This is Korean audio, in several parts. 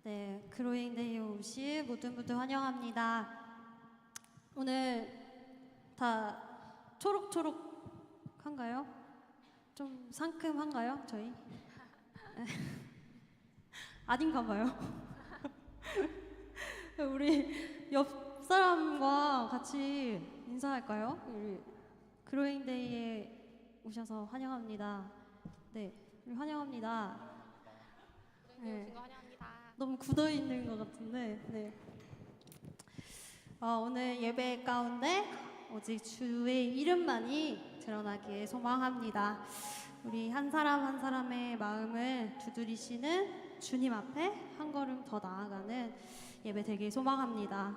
네, 그로잉데이에 오신 모든 분들 환영합니다. 오늘 다 초록초록한가요? 좀 상큼한가요, 저희? 아닌가 봐요. 우리 옆 사람과 같이 인사할까요? 우리 그로잉데이에 오셔서 환영합니다. 네, 우리 환영합니다. 네. 너무 굳어 있는 것 같은데, 네. 오늘 예배 가운데 오직 주의 이름만이 드러나기에 소망합니다. 우리 한 사람 한 사람의 마음을 두드리시는 주님 앞에 한 걸음 더 나아가는 예배 되길 소망합니다.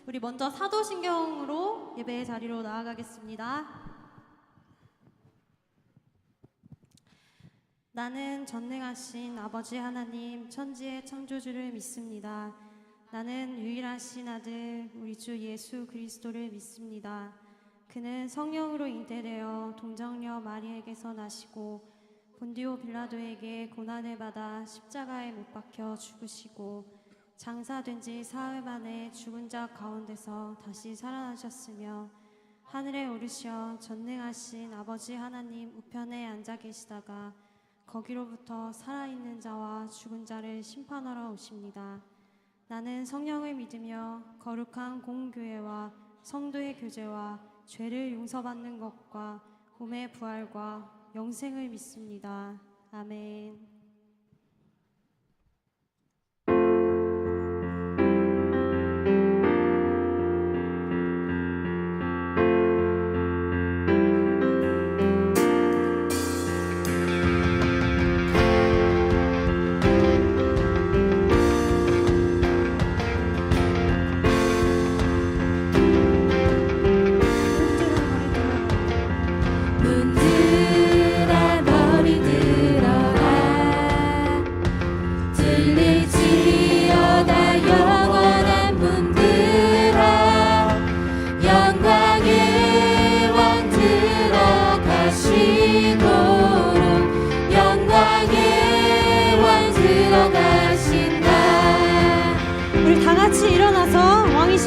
우리 먼저 사도신경으로 예배의 자리로 나아가겠습니다. 나는 전능하신 아버지 하나님 천지의 창조주를 믿습니다. 나는 유일하신 아들 우리 주 예수 그리스도를 믿습니다. 그는 성령으로 잉태되어 동정녀 마리에게서 나시고 본디오 빌라도에게 고난을 받아 십자가에 못 박혀 죽으시고 장사된 지 사흘 만에 죽은 자 가운데서 다시 살아나셨으며 하늘에 오르셔 전능하신 아버지 하나님 우편에 앉아 계시다가 거기로부터 살아있는 자와 죽은 자를 심판하러 오십니다. 나는 성령을 믿으며 거룩한 공교회와 성도의 교제와 죄를 용서받는 것과 몸의 부활과 영생을 믿습니다. 아멘.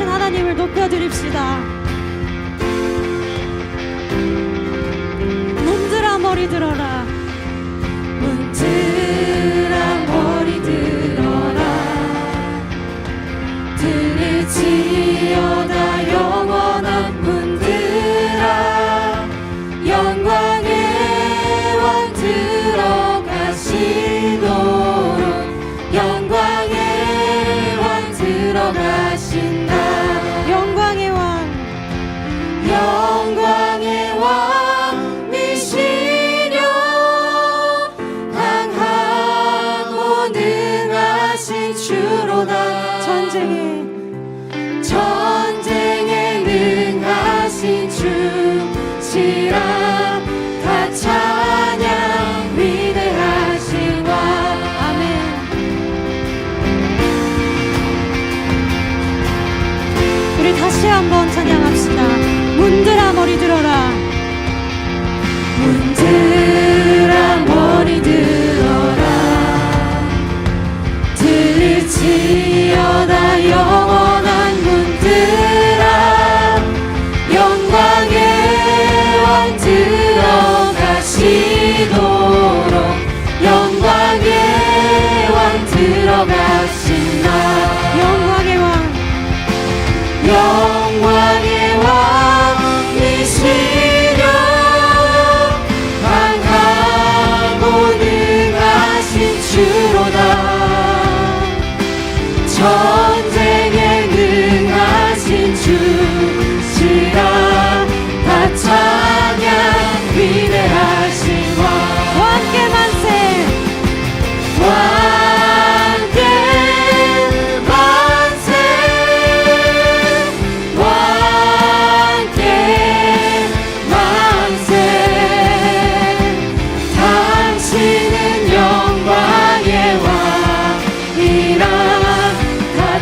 하나님을 높여드립시다. 문들아 머리 들어라. 문들아 머리 들어라. 들릴지어다 영원한 문들아. 영광의 왕 들어가시도록 영광의 왕 들어가신다. 영광의 왕이시여 강하고 능하신 주로다. 전쟁에 능하신 주시라. 다 찬양 위대하신 왕. 아멘. 우리 다시 한번 찬양합시다. 문들아 머리 들어라. 문들아 머리 들어라. 들릴지어다 영원한 문들아. 영광의 왕 들어가시도록 영광의 왕 들어가신다. 영광의 왕이시여 강하고 능하신 주로다. 전쟁에 능하신 주시라. 다 찬양 위대하신 왕. 왕께 만세. 당신은 영광의 왕이라. 다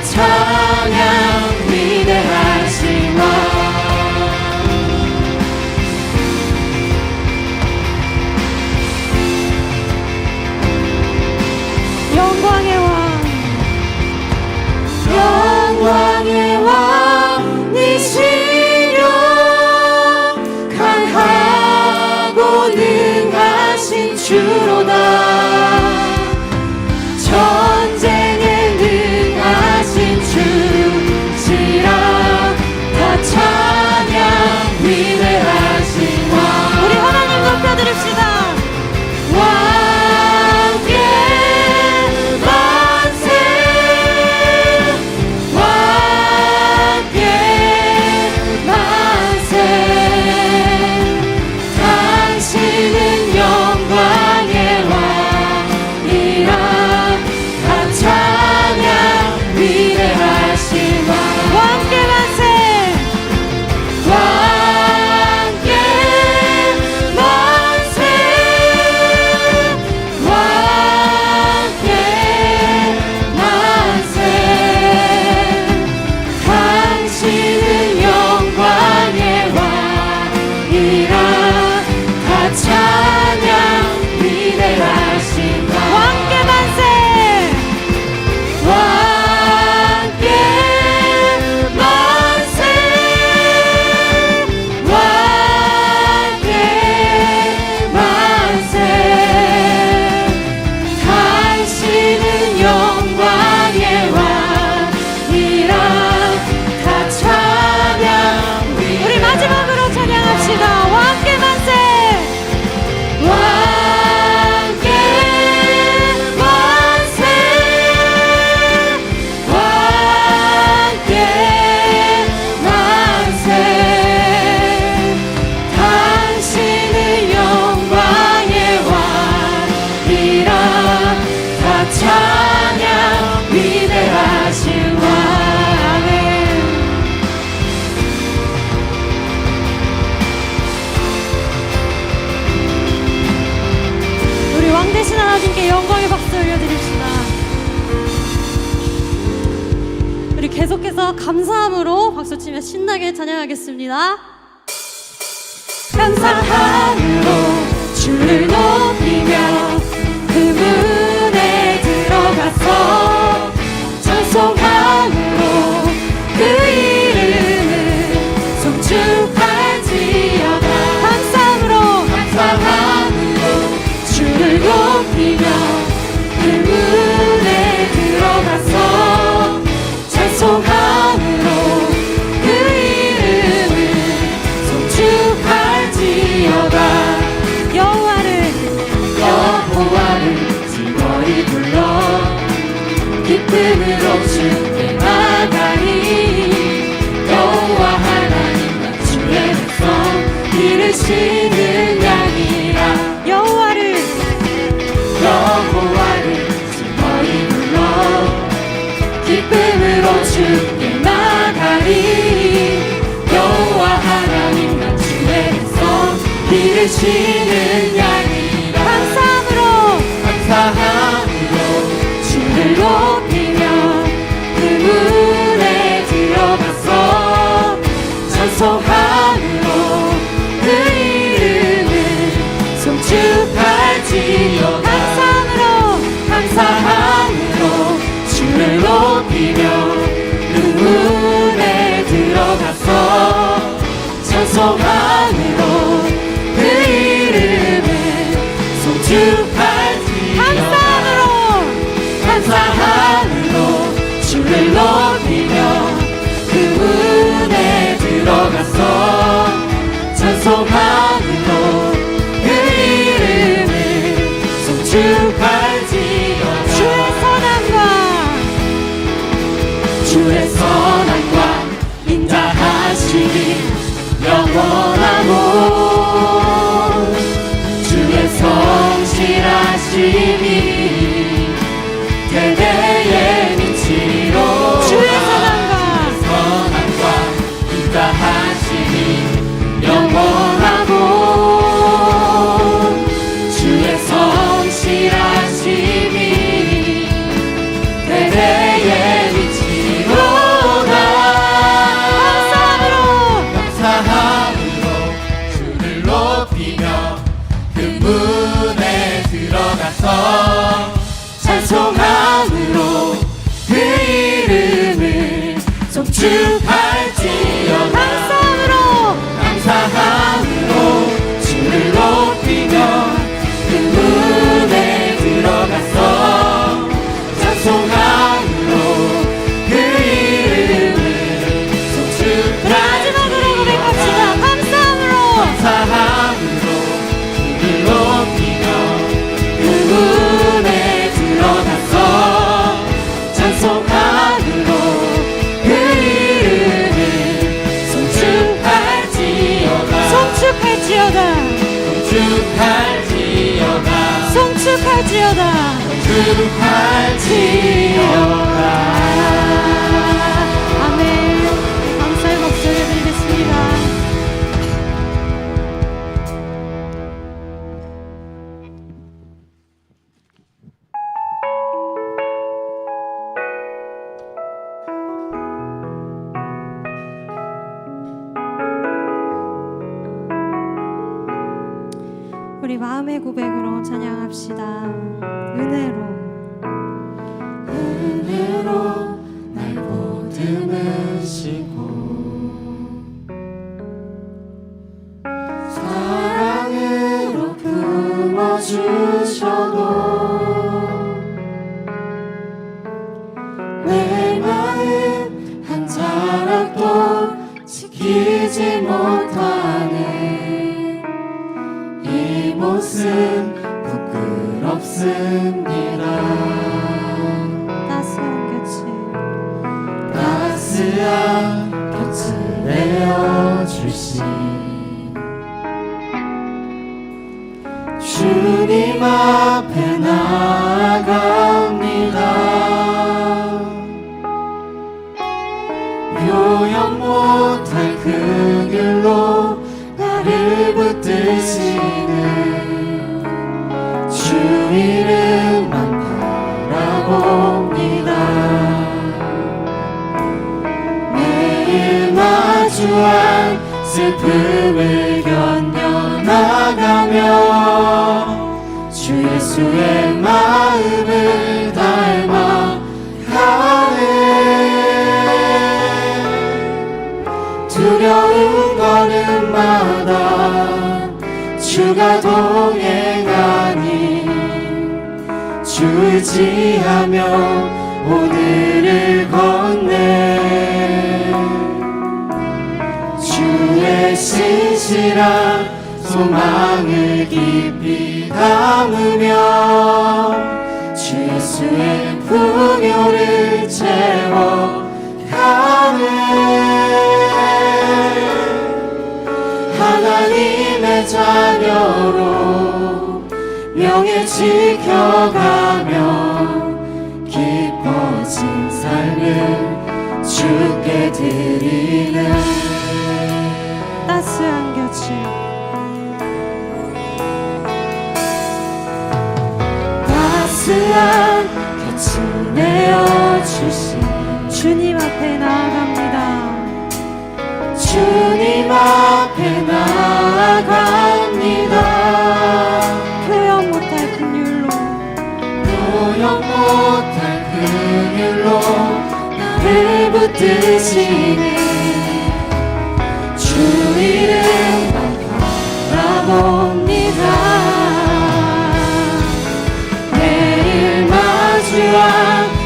계속해서 감사함으로 박수치며 신나게 찬양하겠습니다. 감사함으로 주를 높이며 그 문에 들어가서 찬송함으로 그 이름을 송축할지어다. 감사함으로 주를 높이며 그 문에 들어가서 찬송함으로 그 이름을 송축할지어다. 여호와를 즐거이 불러 기쁨으로 주께 나가리. 여호와 하나님 나 주의 백성 기르시는 양이라. 여호와를 즐거이 불러 기쁨으로 주께 나가리. 여호와 하나님 나 주의 백성 기르시는 양이라. 감사함으로 주를 높이며 그 문에 들어가서 찬송함으로 그 이름을 송축할지어다. 감사함으로 주를 높이며 그 문에 들어가서 찬송함으로 그 이름을 송축할지어다. 감사함으로 주를 높이며 그 문에 들어가서 찬송함으로 그 이름을 송축할지어다. 주의 선함과 인자하심이 영원하고 주의 성실하심이 대대의 빛으로. 주의 선함과 인자하심이 영원하고 주의 성실하심이 대대의 빛이로다. 감사함으로 주를 높이며 그 문에 들어가서 찬송함으로 그 이름을 송축할지어다. 감사함으로 주를 높이며 그 문에 들어가서 찬송함으로 그 이름을 송축할지어다. 감사함으로 주를 높이며 그 문에 들어가서 찬송함으로 그 이름을 송축할지어다. 아멘. 감사의 목소리 드리겠습니다. 우리 마음의 고백으로 찬양합시다. 은혜로 날 보듬으시고 사랑으로 품어주셔도 내 마음 한 자락도 지키지 못하네. 이 모습 부끄럽습니다. 따스한 곁을 내어주신 주님 앞에 나아갑니다. 표현 못할 그 길로 나를 붙드시는 슬픔을 견뎌나가며 주 예수의 마음을 닮아가네. 두려운 걸음마다 주가 동행하니 주 의지하며 오늘을 걷네. 주의 신실한 소망을 깊이 담으며 주 예수의 풍요를 채워가네. 하나님의 자녀로 명예 지켜가며 깊어진 삶을 주께 드리는 따스한 곁을 따스한 곁을 내어주신 주님 앞에 나아갑니다. 주님 앞에 나아갑니다. 표현 못할 긍휼로 표현 못할 긍휼로 나를 붙드시니 주 이름만 바라봅니다. 매일 마주한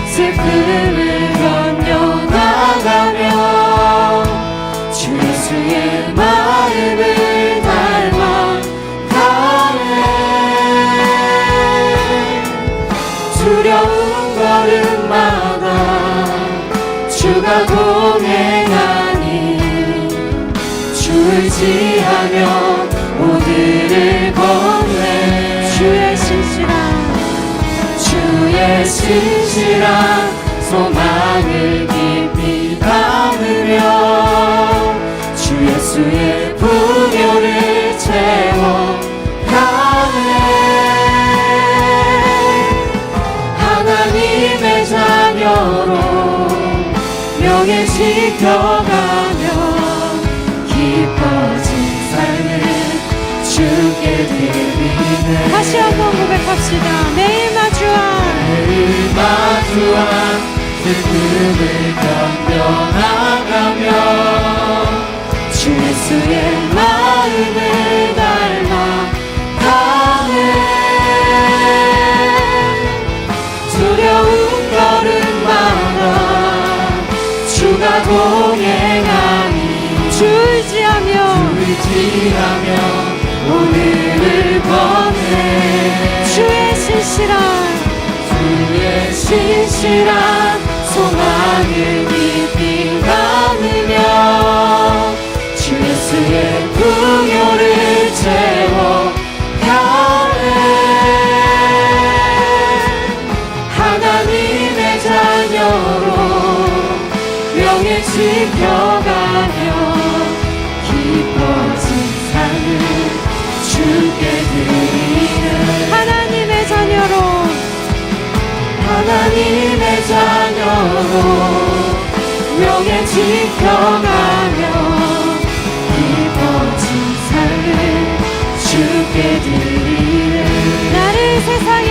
슬픔을 견뎌나가며 주 예수의 마음을 닮아가네. 두려운 걸음마다 주가 동행하니 주 의지하며 오늘을 걷네. 주의 신실한 소망을 깊이 담으며 주 예수의 풍요를 채워가네. 하나님의 자녀로 명예 지켜가며 깊어진 삶을 주께 드리네. 다시 한번 고백합시다. 매일 마주한 슬픔을 견뎌나가며 주 예수의 마음을 닮아가네. 두려운 걸음마다 주가 동행하니 주 의지하며 오늘을 걷네. 주의 신실한 소망을 깊이 담으며 주 예수의 풍요를 채워가네. 하나님의 자녀로 명예 지켜가며 깊어진 삶을 주께 드리네. 하나님의 자녀로 명예 지켜가며 깊어진 삶을 주께 드리네. 나를 세상의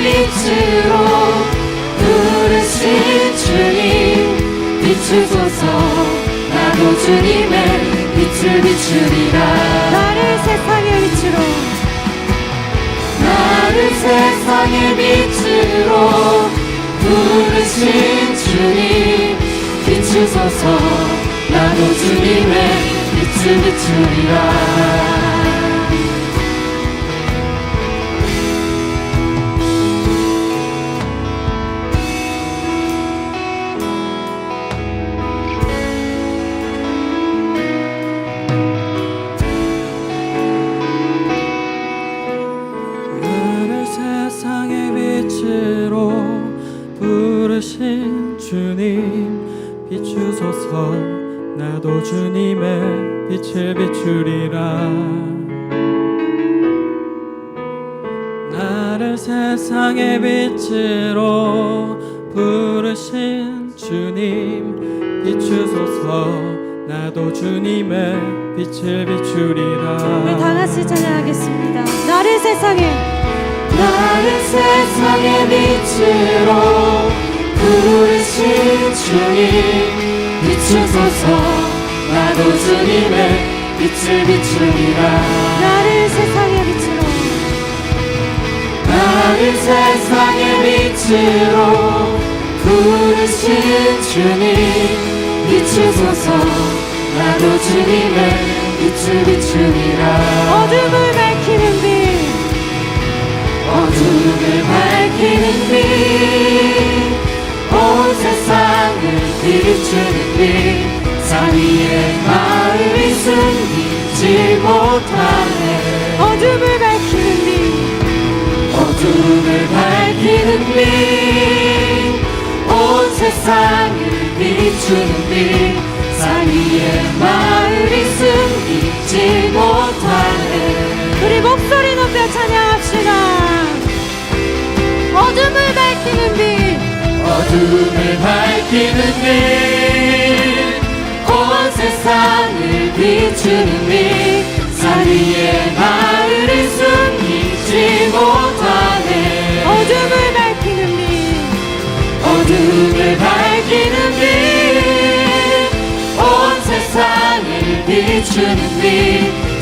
빛으로 부르신 주님 비추소서. 나도 주님의 빛을 비추리라. 나를 세상의 빛으로 부르신 주님 비추소서. 나도 주님의 빛을 비추리라. 부르신 주님 비추소서. 나도 주님의 빛을 비추리라. 나를 세상의 빛으로 부르신 주님 비추소서 나도 주님의 빛을 비추리라. 우리 다 같이 찬양하겠습니다. 나를 세상의 빛으로 부르신 주님 비추소서 나도 주님의 빛을 비추리라. 나를 세상의 빛으로 빛으로 부르신 주님 비추소서 나도 주님의 빛을 비추리라. 어둠을 밝히는 빛 온 세상을 비추는 빛 산 위에 마음이 숨기지 못하네. 어둠을 밝히는 빛 온 세상을 비추는 빛 산 위에 마음이 숨기지 못하네. 우리 목소리 높여 찬양합시다. 어둠을 밝히는 빛 온 세상을 비추는 빛 산 위에 마을을 숨기지 못하네. 어둠을 밝히는 빛 온 세상을 비추는 빛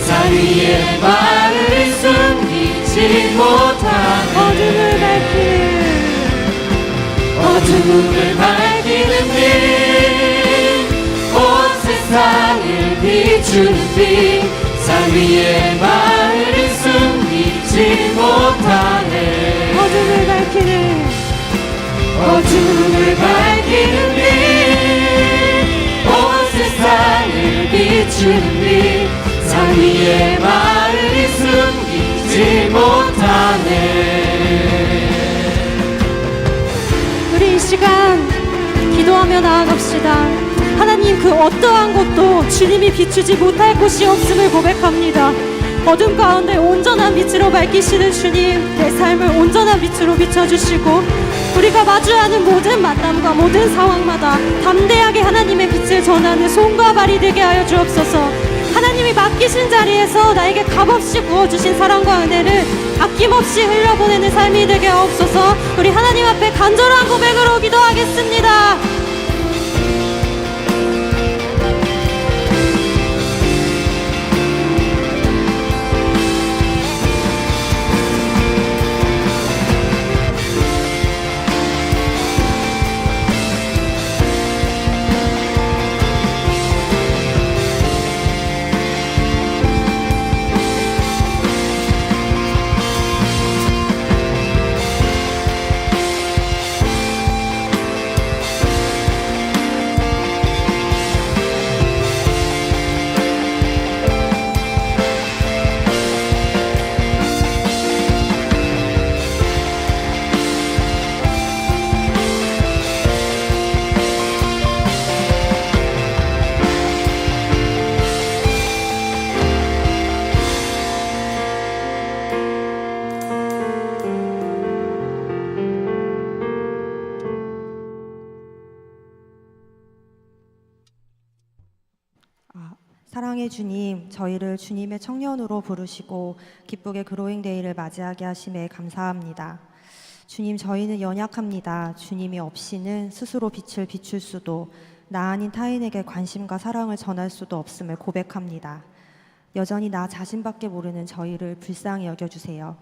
산 위에 마을을 숨기지 못하네. 어둠을 밝히는 빛 온 세상을 비추는 빛 산 위에 마을을 숨기지 못하네. 어둠을 밝히는 빛 온 세상을 비추는 빛 산 위에 마을을 숨기지 못하네. 우리 이 시간 기도하며 나아갑시다. 하나님, 그 어떠한 곳도 주님이 비추지 못할 곳이 없음을 고백합니다. 어둠 가운데 온전한 빛으로 밝히시는 주님, 내 삶을 온전한 빛으로 비춰주시고 우리가 마주하는 모든 만남과 모든 상황마다 담대하게 하나님의 빛을 전하는 손과 발이 되게 하여 주옵소서. 하나님이 맡기신 자리에서 나에게 값없이 부어주신 사랑과 은혜를 아낌없이 흘려보내는 삶이 되게 하옵소서. 우리 하나님 앞에 간절한 고백으로 기도하겠습니다. 사랑의 주님, 저희를 주님의 청년으로 부르시고 기쁘게 그로잉 데이를 맞이하게 하심에 감사합니다. 주님, 저희는 연약합니다. 주님이 없이는 스스로 빛을 비출 수도, 나 아닌 타인에게 관심과 사랑을 전할 수도 없음을 고백합니다. 여전히 나 자신밖에 모르는 저희를 불쌍히 여겨주세요.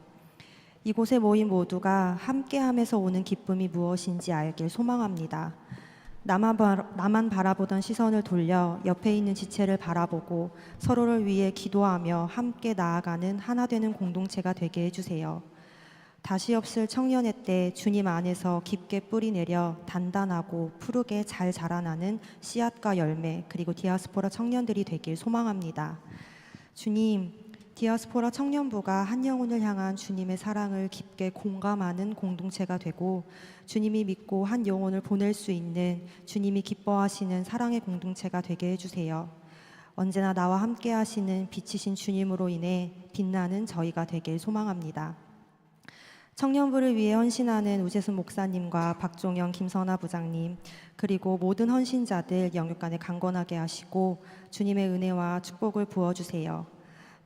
이곳에 모인 모두가 함께함에서 오는 기쁨이 무엇인지 알길 소망합니다. 나만 바라보던 시선을 돌려 옆에 있는 지체를 바라보고 서로를 위해 기도하며 함께 나아가는 하나 되는 공동체가 되게 해주세요. 다시 없을 청년의 때 주님 안에서 깊게 뿌리 내려 단단하고 푸르게 잘 자라나는 씨앗과 열매, 그리고 디아스포라 청년들이 되길 소망합니다. 주님, 디아스포라 청년부가 한 영혼을 향한 주님의 사랑을 깊게 공감하는 공동체가 되고 주님이 믿고 한 영혼을 보낼 수 있는 주님이 기뻐하시는 사랑의 공동체가 되게 해주세요. 언제나 나와 함께 하시는 빛이신 주님으로 인해 빛나는 저희가 되길 소망합니다. 청년부를 위해 헌신하는 우재순 목사님과 박종영, 김선아 부장님, 그리고 모든 헌신자들 영육간에 강건하게 하시고 주님의 은혜와 축복을 부어주세요.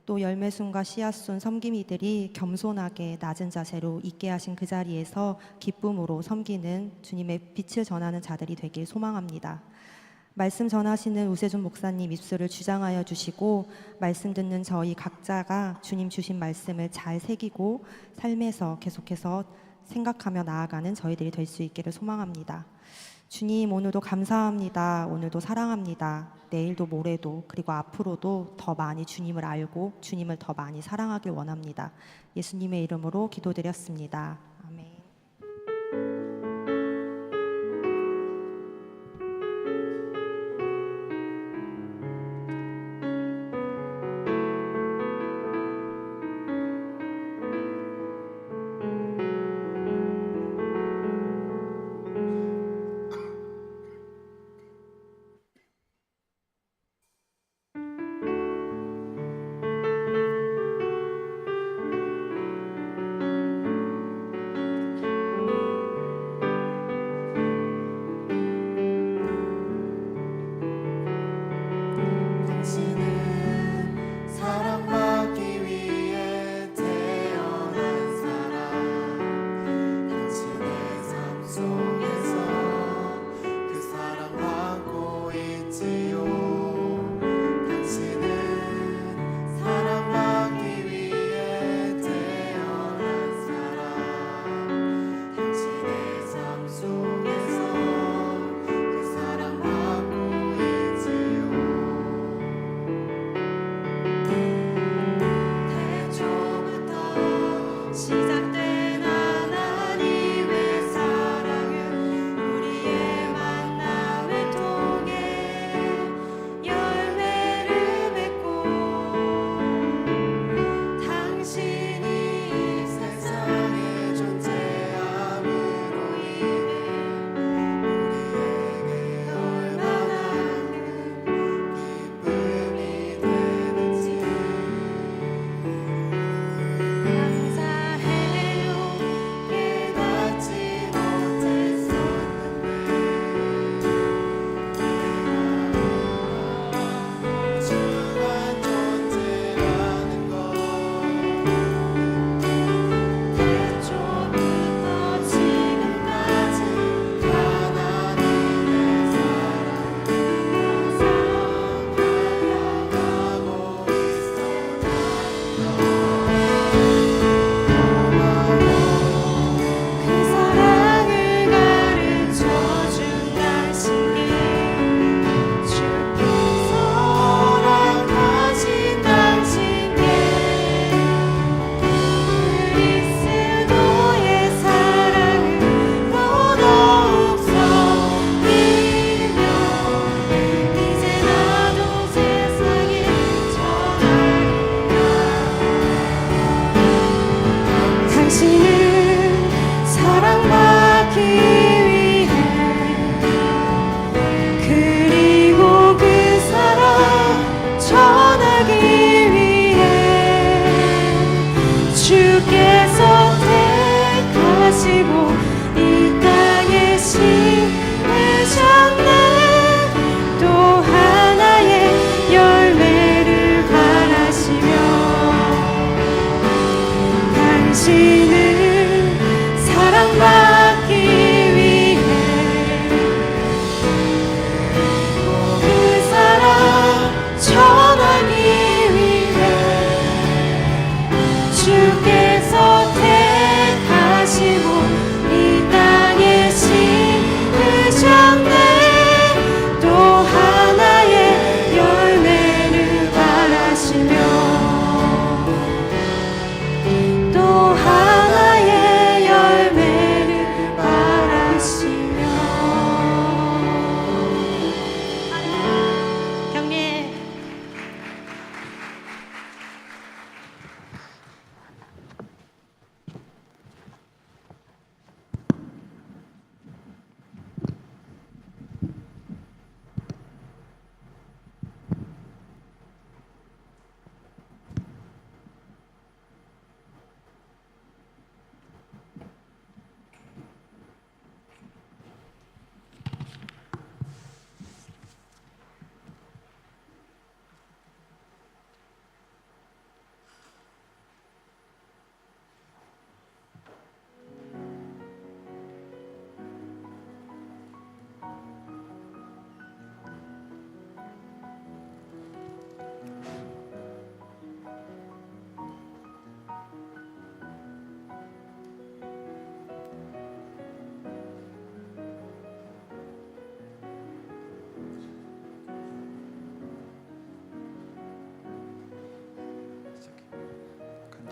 또 열매순과 씨앗순 섬김이들이 겸손하게 낮은 자세로 있게 하신 그 자리에서 기쁨으로 섬기는 주님의 빛을 전하는 자들이 되길 소망합니다. 말씀 전하시는 우세준 목사님 입술을 주장하여 주시고 말씀 듣는 저희 각자가 주님 주신 말씀을 잘 새기고 삶에서 계속해서 생각하며 나아가는 저희들이 될 수 있기를 소망합니다. 주님, 오늘도 감사합니다. 오늘도 사랑합니다. 내일도 모레도 그리고 앞으로도 더 많이 주님을 알고 주님을 더 많이 사랑하길 원합니다. 예수님의 이름으로 기도드렸습니다. 아멘.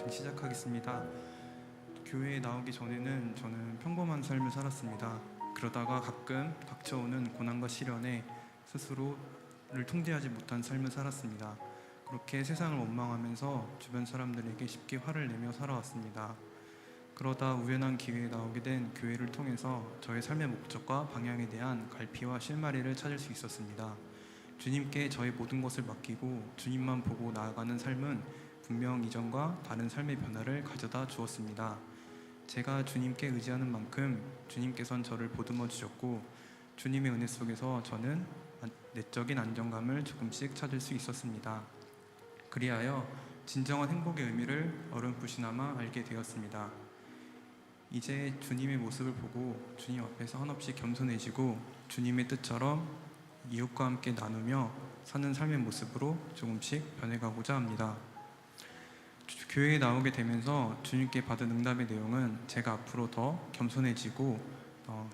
시작하겠습니다. 교회에 나오기 전에는 저는 평범한 삶을 살았습니다. 그러다가 가끔 닥쳐오는 고난과 시련에 스스로를 통제하지 못한 삶을 살았습니다. 그렇게 세상을 원망하면서 주변 사람들에게 쉽게 화를 내며 살아왔습니다. 그러다 우연한 기회에 나오게 된 교회를 통해서 저의 삶의 목적과 방향에 대한 갈피와 실마리를 찾을 수 있었습니다. 주님께 저의 모든 것을 맡기고 주님만 보고 나아가는 삶은 분명 이전과 다른 삶의 변화를 가져다 주었습니다. 제가 주님께 의지하는 만큼 주님께선 저를 보듬어 주셨고 주님의 은혜 속에서 저는 내적인 안정감을 조금씩 찾을 수 있었습니다. 그리하여 진정한 행복의 의미를 어렴풋이나마 알게 되었습니다. 이제 주님의 모습을 보고 주님 앞에서 한없이 겸손해지고 주님의 뜻처럼 이웃과 함께 나누며 사는 삶의 모습으로 조금씩 변해가고자 합니다. 교회에 나오게 되면서 주님께 받은 응답의 내용은 제가 앞으로 더 겸손해지고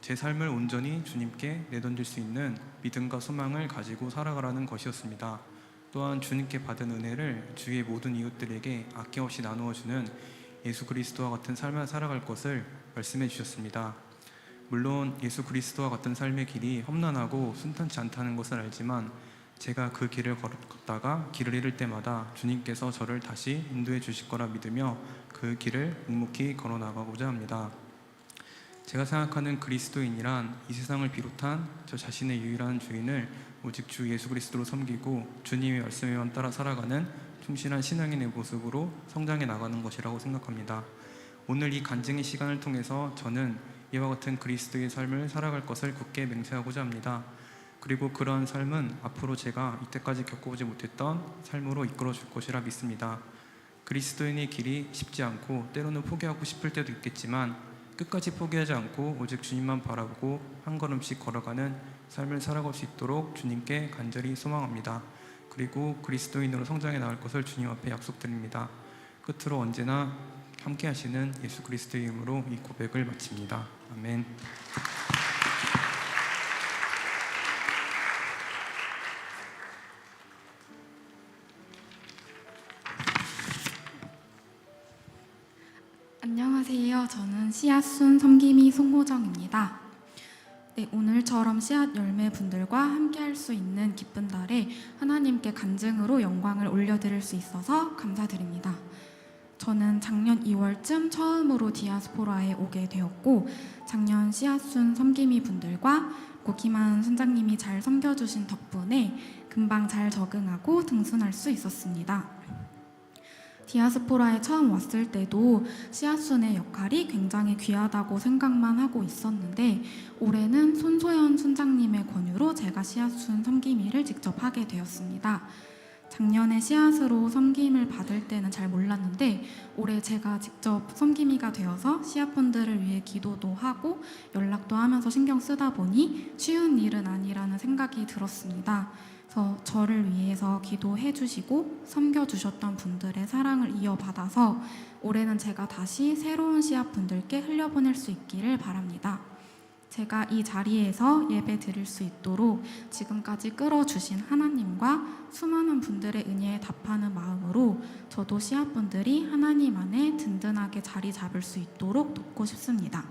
제 삶을 온전히 주님께 내던질 수 있는 믿음과 소망을 가지고 살아가라는 것이었습니다. 또한 주님께 받은 은혜를 주위의 모든 이웃들에게 아낌없이 나누어주는 예수 그리스도와 같은 삶을 살아갈 것을 말씀해 주셨습니다. 물론 예수 그리스도와 같은 삶의 길이 험난하고 순탄치 않다는 것을 알지만 제가 그 길을 걷다가 길을 잃을 때마다 주님께서 저를 다시 인도해 주실 거라 믿으며 그 길을 묵묵히 걸어 나가고자 합니다. 제가 생각하는 그리스도인이란 이 세상을 비롯한 저 자신의 유일한 주인을 오직 주 예수 그리스도로 섬기고 주님의 말씀에만 따라 살아가는 충실한 신앙인의 모습으로 성장해 나가는 것이라고 생각합니다. 오늘 이 간증의 시간을 통해서 저는 이와 같은 그리스도의 삶을 살아갈 것을 굳게 맹세하고자 합니다. 그리고 그러한 삶은 앞으로 제가 이때까지 겪어보지 못했던 삶으로 이끌어 줄 것이라 믿습니다. 그리스도인의 길이 쉽지 않고 때로는 포기하고 싶을 때도 있겠지만 끝까지 포기하지 않고 오직 주님만 바라보고 한 걸음씩 걸어가는 삶을 살아갈 수 있도록 주님께 간절히 소망합니다. 그리고 그리스도인으로 성장해 나갈 것을 주님 앞에 약속드립니다. 끝으로 언제나 함께 하시는 예수 그리스도의 이름으로 이 고백을 마칩니다. 아멘. 안녕하세요. 저는 씨앗순 섬김이 송호정입니다. 네, 오늘처럼 씨앗 열매 분들과 함께 할 수 있는 기쁜 날에 하나님께 간증으로 영광을 올려드릴 수 있어서 감사드립니다. 저는 작년 2월쯤 처음으로 디아스포라에 오게 되었고 작년 씨앗순 섬김이 분들과 고기만 순장님이 잘 섬겨주신 덕분에 금방 잘 적응하고 등순할 수 있었습니다. 디아스포라에 처음 왔을 때도 씨앗순의 역할이 굉장히 귀하다고 생각만 하고 있었는데 올해는 손소연 순장님의 권유로 제가 씨앗순 섬김이를 직접 하게 되었습니다. 작년에 씨앗으로 섬김을 받을 때는 잘 몰랐는데 올해 제가 직접 섬김이가 되어서 씨앗분들을 위해 기도도 하고 연락도 하면서 신경 쓰다 보니 쉬운 일은 아니라는 생각이 들었습니다. 그래서 저를 위해서 기도해 주시고 섬겨주셨던 분들의 사랑을 이어받아서 올해는 제가 다시 새로운 씨앗분들께 흘려보낼 수 있기를 바랍니다. 제가 이 자리에서 예배 드릴 수 있도록 지금까지 끌어주신 하나님과 수많은 분들의 은혜에 답하는 마음으로 저도 씨앗분들이 하나님 안에 든든하게 자리 잡을 수 있도록 돕고 싶습니다.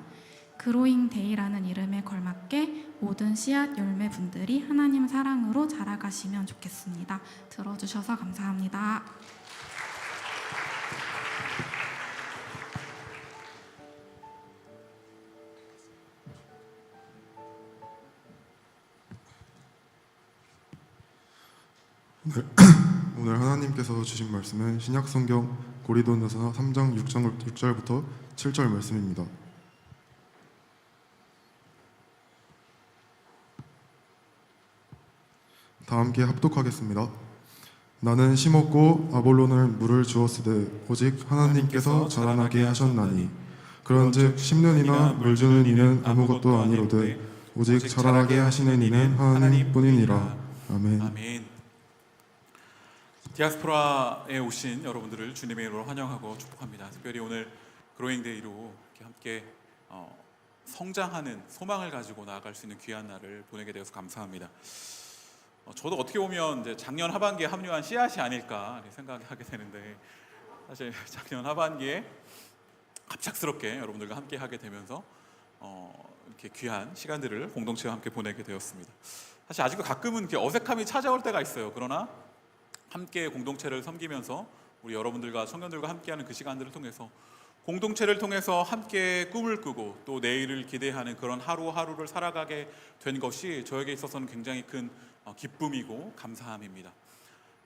그로잉 데이라는 이름에 걸맞게 모든 씨앗 열매 분들이 하나님 사랑으로 자라가시면 좋겠습니다. 들어주셔서 감사합니다. 오늘 하나님께서 주신 말씀은 신약성경 고린도전서 3장 6절부터 7절 말씀입니다. 다 함께 합독하겠습니다. 나는 심었고 아볼로는 물을 주었으되 오직 하나님께서 자라나게 하셨나니 그런즉 심는 이나 물 주는 이는 아무것도 아니로되 오직 자라나게 하시는 이는 하나님뿐이니라. 아멘. 아멘. 디아스포라에 오신 여러분들을 주님의 이름으로 환영하고 축복합니다. 특별히 오늘 그로잉데이로 이렇게 함께 성장하는 소망을 가지고 나아갈 수 있는 귀한 날을 보내게 되어서 감사합니다. 저도 어떻게 보면 이제 작년 하반기에 합류한 씨앗이 아닐까 생각하게 되는데 사실 작년 하반기에 갑작스럽게 여러분들과 함께 하게 되면서 이렇게 귀한 시간들을 공동체와 함께 보내게 되었습니다. 사실 아직도 가끔은 이렇게 어색함이 찾아올 때가 있어요. 그러나 함께 공동체를 섬기면서 우리 여러분들과 청년들과 함께하는 그 시간들을 통해서 공동체를 통해서 함께 꿈을 꾸고 또 내일을 기대하는 그런 하루하루를 살아가게 된 것이 저에게 있어서는 굉장히 큰 기쁨이고 감사함입니다.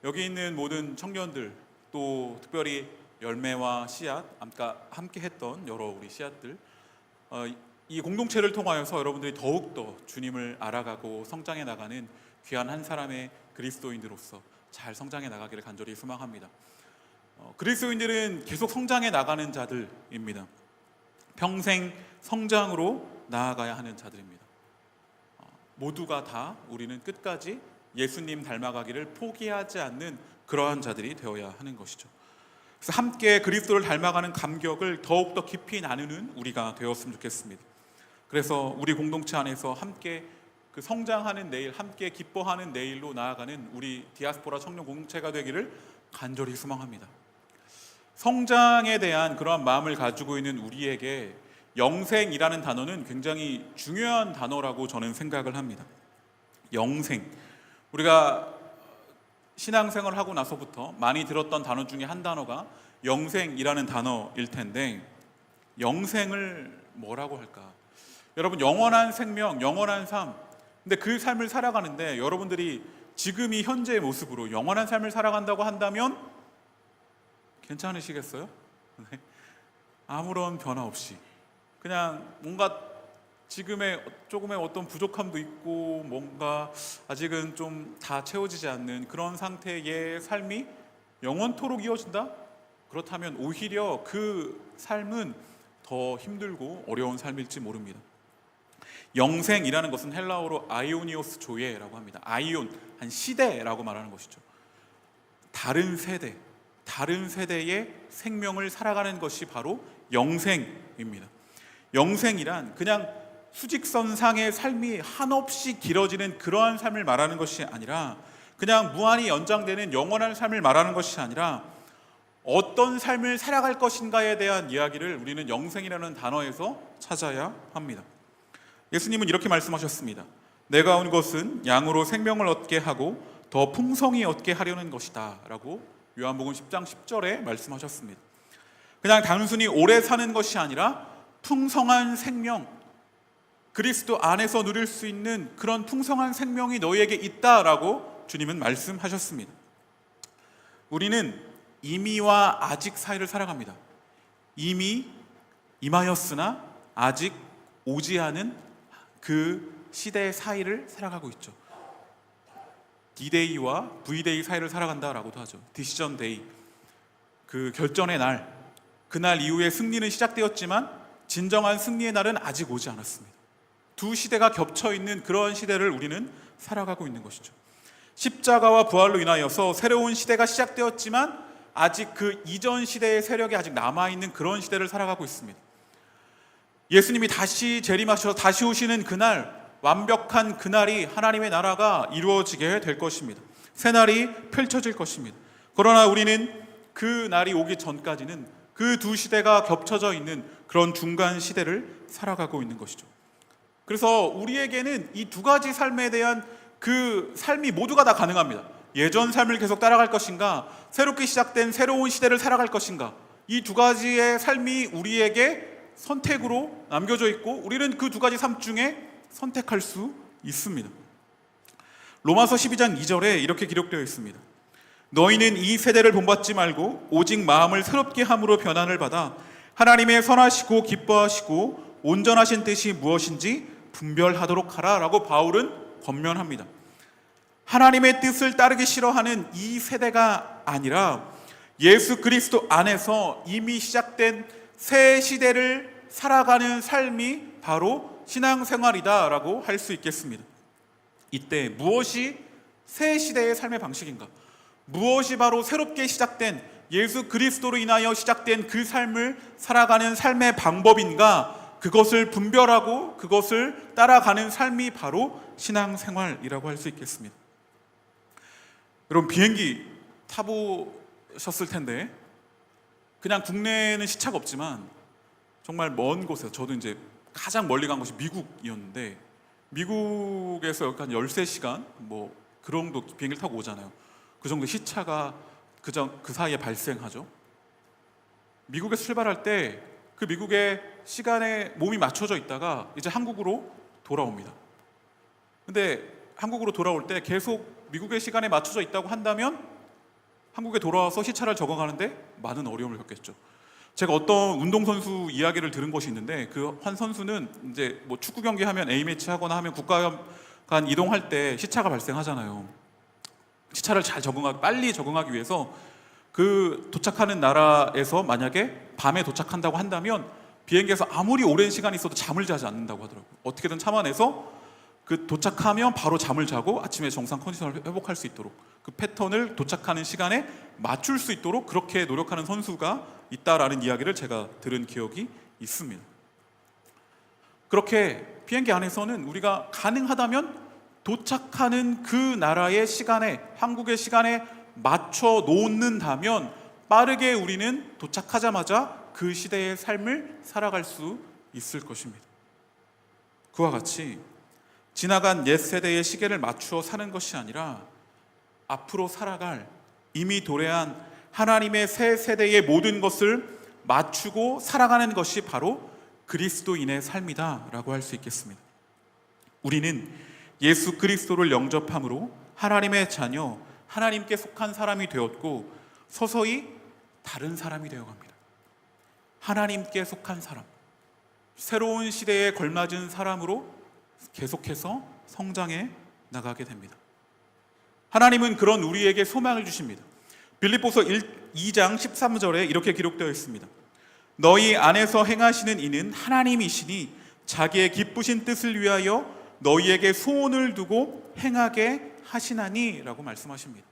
여기 있는 모든 청년들, 또 특별히 열매와 씨앗, 아까 함께 했던 여러 우리 씨앗들, 이 공동체를 통하여서 여러분들이 더욱더 주님을 알아가고 성장해 나가는 귀한 한 사람의 그리스도인으로서 잘 성장해 나가기를 간절히 소망합니다. 그리스도인들은 계속 성장해 나가는 자들입니다. 평생 성장으로 나아가야 하는 자들입니다. 모두가 다 우리는 끝까지 예수님 닮아가기를 포기하지 않는 그러한 자들이 되어야 하는 것이죠. 그래서 함께 그리스도를 닮아가는 감격을 더욱더 깊이 나누는 우리가 되었으면 좋겠습니다. 그래서 우리 공동체 안에서 함께 그 성장하는 내일, 함께 기뻐하는 내일로 나아가는 우리 디아스포라 청년 공동체가 되기를 간절히 소망합니다. 성장에 대한 그러한 마음을 가지고 있는 우리에게 영생이라는 단어는 굉장히 중요한 단어라고 저는 생각을 합니다. 영생, 우리가 신앙생활을 하고 나서부터 많이 들었던 단어 중에 한 단어가 영생이라는 단어일 텐데, 영생을 뭐라고 할까? 여러분, 영원한 생명, 영원한 삶, 근데 그 삶을 살아가는데 여러분들이 지금 이 현재의 모습으로 영원한 삶을 살아간다고 한다면 괜찮으시겠어요? 네. 아무런 변화 없이 그냥 뭔가 지금의 조금의 어떤 부족함도 있고 뭔가 아직은 좀 다 채워지지 않는 그런 상태의 삶이 영원토록 이어진다? 그렇다면 오히려 그 삶은 더 힘들고 어려운 삶일지 모릅니다. 영생이라는 것은 헬라어로 아이오니오스 조예라고 합니다. 아이온, 한 시대라고 말하는 것이죠. 다른 세대, 다른 세대의 생명을 살아가는 것이 바로 영생입니다. 영생이란 그냥 수직선상의 삶이 한없이 길어지는 그러한 삶을 말하는 것이 아니라, 그냥 무한히 연장되는 영원한 삶을 말하는 것이 아니라 어떤 삶을 살아갈 것인가에 대한 이야기를 우리는 영생이라는 단어에서 찾아야 합니다. 예수님은 이렇게 말씀하셨습니다. 내가 온 것은 양으로 생명을 얻게 하고 더 풍성히 얻게 하려는 것이다 라고 요한복음 10장 10절에 말씀하셨습니다. 그냥 단순히 오래 사는 것이 아니라 풍성한 생명, 그리스도 안에서 누릴 수 있는 그런 풍성한 생명이 너희에게 있다라고 주님은 말씀하셨습니다. 우리는 이미와 아직 사이를 살아갑니다. 이미 임하였으나 아직 오지 않은 그 시대의 사이를 살아가고 있죠. D-Day와 V-Day 사이를 살아간다라고도 하죠. 디시전 데이, 그 결전의 날, 그날 이후에 승리는 시작되었지만 진정한 승리의 날은 아직 오지 않았습니다. 두 시대가 겹쳐 있는 그런 시대를 우리는 살아가고 있는 것이죠. 십자가와 부활로 인하여서 새로운 시대가 시작되었지만 아직 그 이전 시대의 세력이 아직 남아있는 그런 시대를 살아가고 있습니다. 예수님이 다시 재림하셔서 다시 오시는 그날, 완벽한 그날이 하나님의 나라가 이루어지게 될 것입니다. 새날이 펼쳐질 것입니다. 그러나 우리는 그 날이 오기 전까지는 그 두 시대가 겹쳐져 있는 그런 중간 시대를 살아가고 있는 것이죠. 그래서 우리에게는 이 두 가지 삶에 대한 그 삶이 모두가 다 가능합니다. 예전 삶을 계속 따라갈 것인가, 새롭게 시작된 새로운 시대를 살아갈 것인가, 이 두 가지의 삶이 우리에게 선택으로 남겨져 있고 우리는 그 두 가지 삶 중에 선택할 수 있습니다. 로마서 12장 2절에 이렇게 기록되어 있습니다. 너희는 이 세대를 본받지 말고 오직 마음을 새롭게 함으로 변환을 받아 하나님의 선하시고 기뻐하시고 온전하신 뜻이 무엇인지 분별하도록 하라 라고 바울은 권면합니다. 하나님의 뜻을 따르기 싫어하는 이 세대가 아니라 예수 그리스도 안에서 이미 시작된 새 시대를 살아가는 삶이 바로 신앙생활이다 라고 할 수 있겠습니다. 이때 무엇이 새 시대의 삶의 방식인가? 무엇이 바로 새롭게 시작된 예수 그리스도로 인하여 시작된 그 삶을 살아가는 삶의 방법인가? 그것을 분별하고 그것을 따라가는 삶이 바로 신앙생활이라고 할 수 있겠습니다. 여러분, 비행기 타보셨을 텐데 그냥 국내에는 시차가 없지만 정말 먼 곳에서, 저도 이제 가장 멀리 간 곳이 미국이었는데, 미국에서 여기 한 13시간 뭐 그 정도 비행기를 타고 오잖아요. 그 정도 시차가 그 사이에 발생하죠. 미국에서 출발할 때 그 미국의 시간에 몸이 맞춰져 있다가 이제 한국으로 돌아옵니다. 근데 한국으로 돌아올 때 계속 미국의 시간에 맞춰져 있다고 한다면 한국에 돌아와서 시차를 적응하는데 많은 어려움을 겪겠죠. 제가 어떤 운동선수 이야기를 들은 것이 있는데, 그 한 선수는 이제 뭐 축구 경기 하면 A매치 하거나 하면 국가 간 이동할 때 시차가 발생하잖아요. 시차를 잘 빨리 적응하기 위해서 그 도착하는 나라에서 만약에 밤에 도착한다고 한다면 비행기에서 아무리 오랜 시간이 있어도 잠을 자지 않는다고 하더라고요. 어떻게든 참아내서 그 도착하면 바로 잠을 자고 아침에 정상 컨디션을 회복할 수 있도록, 그 패턴을 도착하는 시간에 맞출 수 있도록 그렇게 노력하는 선수가 있다라는 이야기를 제가 들은 기억이 있습니다. 그렇게 비행기 안에서는 우리가 가능하다면 도착하는 그 나라의 시간에, 한국의 시간에 맞춰 놓는다면 빠르게 우리는 도착하자마자 그 시대의 삶을 살아갈 수 있을 것입니다. 그와 같이 지나간 옛 세대의 시계를 맞추어 사는 것이 아니라 앞으로 살아갈 이미 도래한 하나님의 새 세대의 모든 것을 맞추고 살아가는 것이 바로 그리스도인의 삶이다라고 할 수 있겠습니다. 우리는 예수 그리스도를 영접함으로 하나님의 자녀, 하나님께 속한 사람이 되었고 서서히 다른 사람이 되어갑니다. 하나님께 속한 사람, 새로운 시대에 걸맞은 사람으로 계속해서 성장해 나가게 됩니다. 하나님은 그런 우리에게 소망을 주십니다. 빌립보서 2장 13절에 이렇게 기록되어 있습니다. 너희 안에서 행하시는 이는 하나님이시니 자기의 기쁘신 뜻을 위하여 너희에게 소원을 두고 행하게 하시나니 라고 말씀하십니다.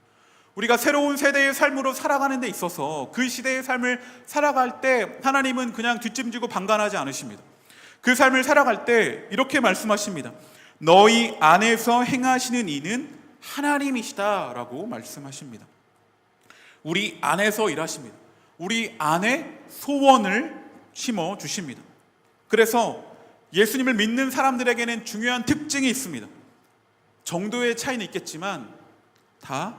우리가 새로운 세대의 삶으로 살아가는 데 있어서 그 시대의 삶을 살아갈 때 하나님은 그냥 뒷짐지고 방관하지 않으십니다. 그 삶을 살아갈 때 이렇게 말씀하십니다. 너희 안에서 행하시는 이는 하나님이시다 라고 말씀하십니다. 우리 안에서 일하십니다. 우리 안에 소원을 심어 주십니다. 그래서 예수님을 믿는 사람들에게는 중요한 특징이 있습니다. 정도의 차이는 있겠지만 다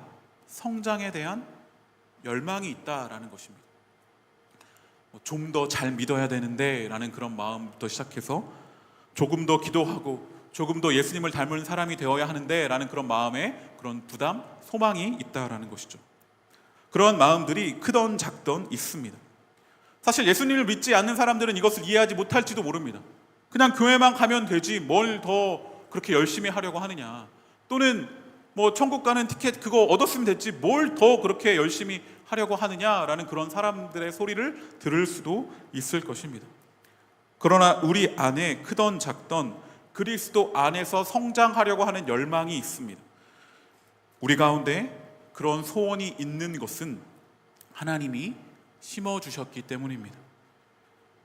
성장에 대한 열망이 있다라는 것입니다. 좀 더 잘 믿어야 되는데 라는 그런 마음부터 시작해서 조금 더 기도하고 조금 더 예수님을 닮은 사람이 되어야 하는데 라는 그런 마음에 그런 부담, 소망이 있다라는 것이죠. 그런 마음들이 크던 작던 있습니다. 사실 예수님을 믿지 않는 사람들은 이것을 이해하지 못할지도 모릅니다. 그냥 교회만 가면 되지 뭘 더 그렇게 열심히 하려고 하느냐, 또는 뭐 천국 가는 티켓 그거 얻었으면 됐지 뭘 더 그렇게 열심히 하려고 하느냐라는 그런 사람들의 소리를 들을 수도 있을 것입니다. 그러나 우리 안에 크던 작던 그리스도 안에서 성장하려고 하는 열망이 있습니다. 우리 가운데 그런 소원이 있는 것은 하나님이 심어주셨기 때문입니다.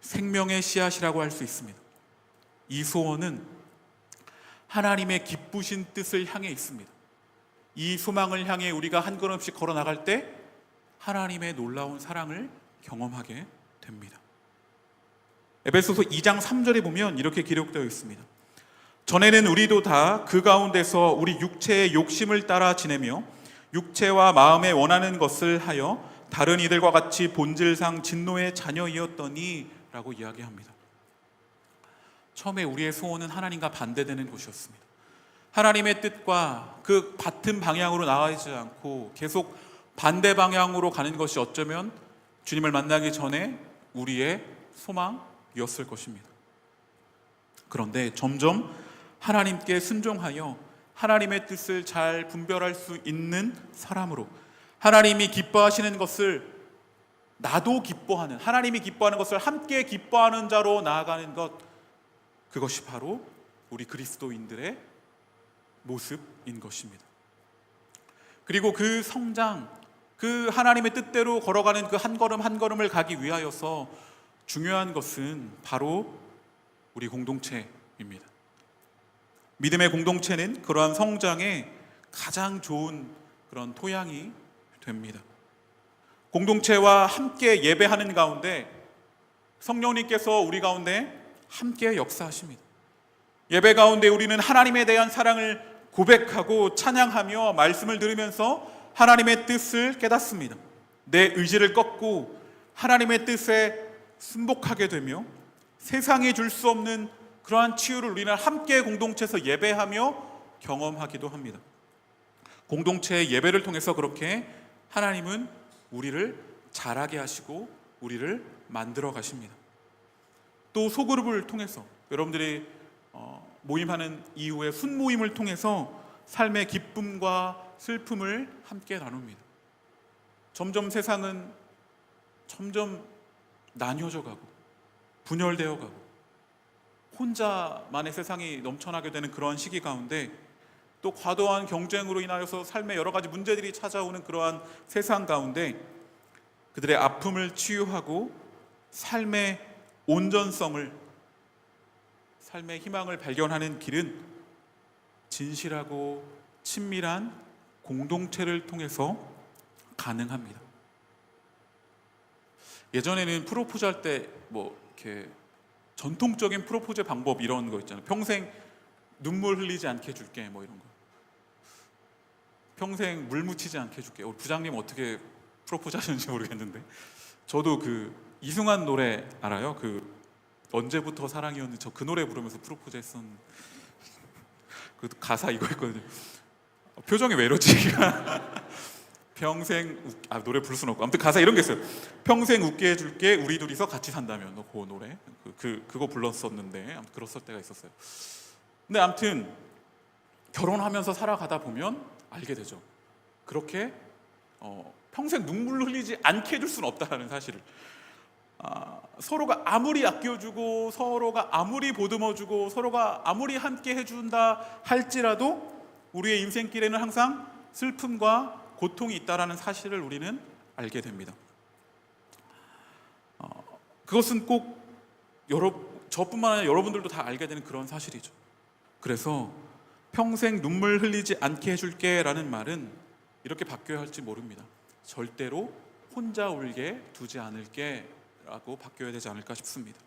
생명의 씨앗이라고 할 수 있습니다. 이 소원은 하나님의 기쁘신 뜻을 향해 있습니다. 이 소망을 향해 우리가 한 걸음씩 걸어 나갈 때 하나님의 놀라운 사랑을 경험하게 됩니다. 에베소서 2장 3절에 보면 이렇게 기록되어 있습니다. 전에는 우리도 다 그 가운데서 우리 육체의 욕심을 따라 지내며 육체와 마음에 원하는 것을 하여 다른 이들과 같이 본질상 진노의 자녀이었더니 라고 이야기합니다. 처음에 우리의 소원은 하나님과 반대되는 것이었습니다. 하나님의 뜻과 그 같은 방향으로 나가지 않고 계속 반대 방향으로 가는 것이 어쩌면 주님을 만나기 전에 우리의 소망이었을 것입니다. 그런데 점점 하나님께 순종하여 하나님의 뜻을 잘 분별할 수 있는 사람으로, 하나님이 기뻐하시는 것을 나도 기뻐하는, 하나님이 기뻐하는 것을 함께 기뻐하는 자로 나아가는 것, 그것이 바로 우리 그리스도인들의 모습인 것입니다. 그리고 그 성장, 그 하나님의 뜻대로 걸어가는 그 한 걸음 한 걸음을 가기 위하여서 중요한 것은 바로 우리 공동체입니다. 믿음의 공동체는 그러한 성장에 가장 좋은 그런 토양이 됩니다. 공동체와 함께 예배하는 가운데 성령님께서 우리 가운데 함께 역사하십니다. 예배 가운데 우리는 하나님에 대한 사랑을 고백하고 찬양하며 말씀을 들으면서 하나님의 뜻을 깨닫습니다. 내 의지를 꺾고 하나님의 뜻에 순복하게 되며 세상이 줄 수 없는 그러한 치유를 우리는 함께 공동체에서 예배하며 경험하기도 합니다. 공동체의 예배를 통해서 그렇게 하나님은 우리를 자라게 하시고 우리를 만들어 가십니다. 또 소그룹을 통해서 여러분들이 모임하는 이후에 순모임을 통해서 삶의 기쁨과 슬픔을 함께 나눕니다. 점점 세상은 점점 나뉘어져 가고 분열되어 가고 혼자만의 세상이 넘쳐나게 되는 그러한 시기 가운데 또 과도한 경쟁으로 인하여서 삶의 여러 가지 문제들이 찾아오는 그러한 세상 가운데 그들의 아픔을 치유하고 삶의 온전성을, 삶의 희망을 발견하는 길은 진실하고 친밀한 공동체를 통해서 가능합니다. 예전에는 프로포즈 할 때 뭐 이렇게 전통적인 프로포즈 방법 이런 거 있잖아요. 평생 눈물 흘리지 않게 해줄게 뭐 이런 거. 평생 물 묻히지 않게 해줄게. 우리 부장님 어떻게 프로포즈 하셨는지 모르겠는데 저도 그 이승환 노래 알아요? 그 언제부터 사랑이었는지 저 그 노래 부르면서 프로포즈 했었는데 그 가사 이거였거든요. 표정이 왜 이러지? 평생 노래 부를 수는 없고 아무튼 가사 이런 게 있어요. 평생 웃게 해줄게 우리 둘이서 같이 산다면 그 노래 그거 불렀었는데 아무튼 그랬을 때가 있었어요. 근데 아무튼 결혼하면서 살아가다 보면 알게 되죠. 그렇게 평생 눈물 흘리지 않게 해줄 수는 없다는 사실을. 서로가 아무리 아껴주고 서로가 아무리 보듬어주고 서로가 아무리 함께 해준다 할지라도 우리의 인생길에는 항상 슬픔과 고통이 있다라는 사실을 우리는 알게 됩니다. 그것은 꼭 저뿐만 아니라 여러분들도 다 알게 되는 그런 사실이죠. 그래서 평생 눈물 흘리지 않게 해줄게 라는 말은 이렇게 바뀌어야 할지 모릅니다. 절대로 혼자 울게 두지 않을게 라고 바뀌어야 되지 않을까 싶습니다.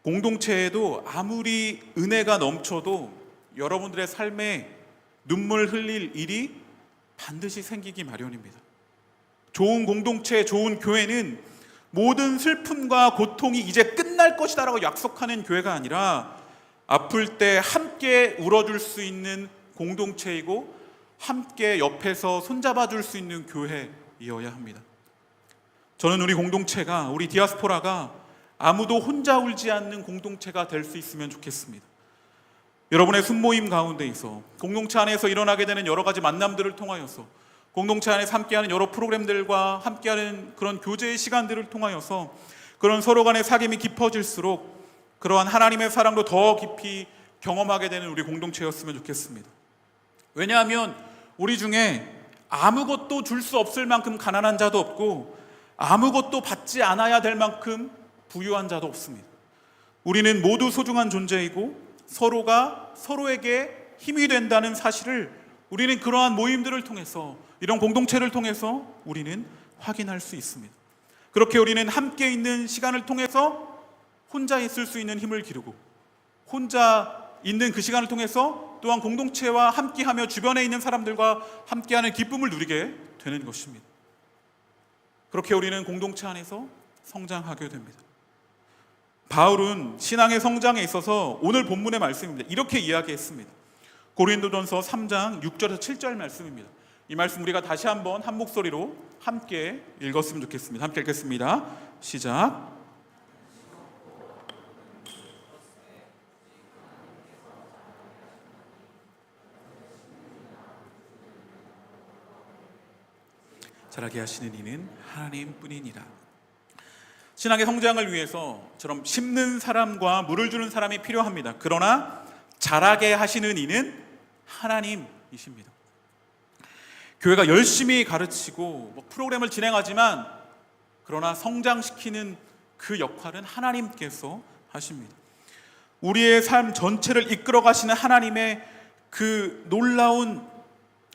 공동체에도 아무리 은혜가 넘쳐도 여러분들의 삶에 눈물 흘릴 일이 반드시 생기기 마련입니다. 좋은 공동체, 좋은 교회는 모든 슬픔과 고통이 이제 끝날 것이다라고 약속하는 교회가 아니라 아플 때 함께 울어줄 수 있는 공동체이고 함께 옆에서 손잡아줄 수 있는 교회이어야 합니다. 저는 우리 공동체가, 우리 디아스포라가 아무도 혼자 울지 않는 공동체가 될 수 있으면 좋겠습니다. 여러분의 순모임 가운데에서 공동체 안에서 일어나게 되는 여러 가지 만남들을 통하여서 공동체 안에서 함께하는 여러 프로그램들과 함께하는 그런 교제의 시간들을 통하여서 그런 서로 간의 사귐이 깊어질수록 그러한 하나님의 사랑도 더 깊이 경험하게 되는 우리 공동체였으면 좋겠습니다. 왜냐하면 우리 중에 아무것도 줄 수 없을 만큼 가난한 자도 없고 아무것도 받지 않아야 될 만큼 부유한 자도 없습니다. 우리는 모두 소중한 존재이고 서로가 서로에게 힘이 된다는 사실을 우리는 그러한 모임들을 통해서 이런 공동체를 통해서 우리는 확인할 수 있습니다. 그렇게 우리는 함께 있는 시간을 통해서 혼자 있을 수 있는 힘을 기르고 혼자 있는 그 시간을 통해서 또한 공동체와 함께하며 주변에 있는 사람들과 함께하는 기쁨을 누리게 되는 것입니다. 그렇게 우리는 공동체 안에서 성장하게 됩니다. 바울은 신앙의 성장에 있어서 오늘 본문의 말씀입니다. 이렇게 이야기했습니다. 고린도전서 3장 6절에서 7절 말씀입니다. 이 말씀 우리가 다시 한번 한 목소리로 함께 읽었으면 좋겠습니다. 함께 읽겠습니다. 시작. 자라게 하시는 이는 하나님뿐이니라. 신앙의 성장을 위해서처럼 심는 사람과 물을 주는 사람이 필요합니다. 그러나 자라게 하시는 이는 하나님이십니다. 교회가 열심히 가르치고 프로그램을 진행하지만 그러나 성장시키는 그 역할은 하나님께서 하십니다. 우리의 삶 전체를 이끌어 가시는 하나님의 그 놀라운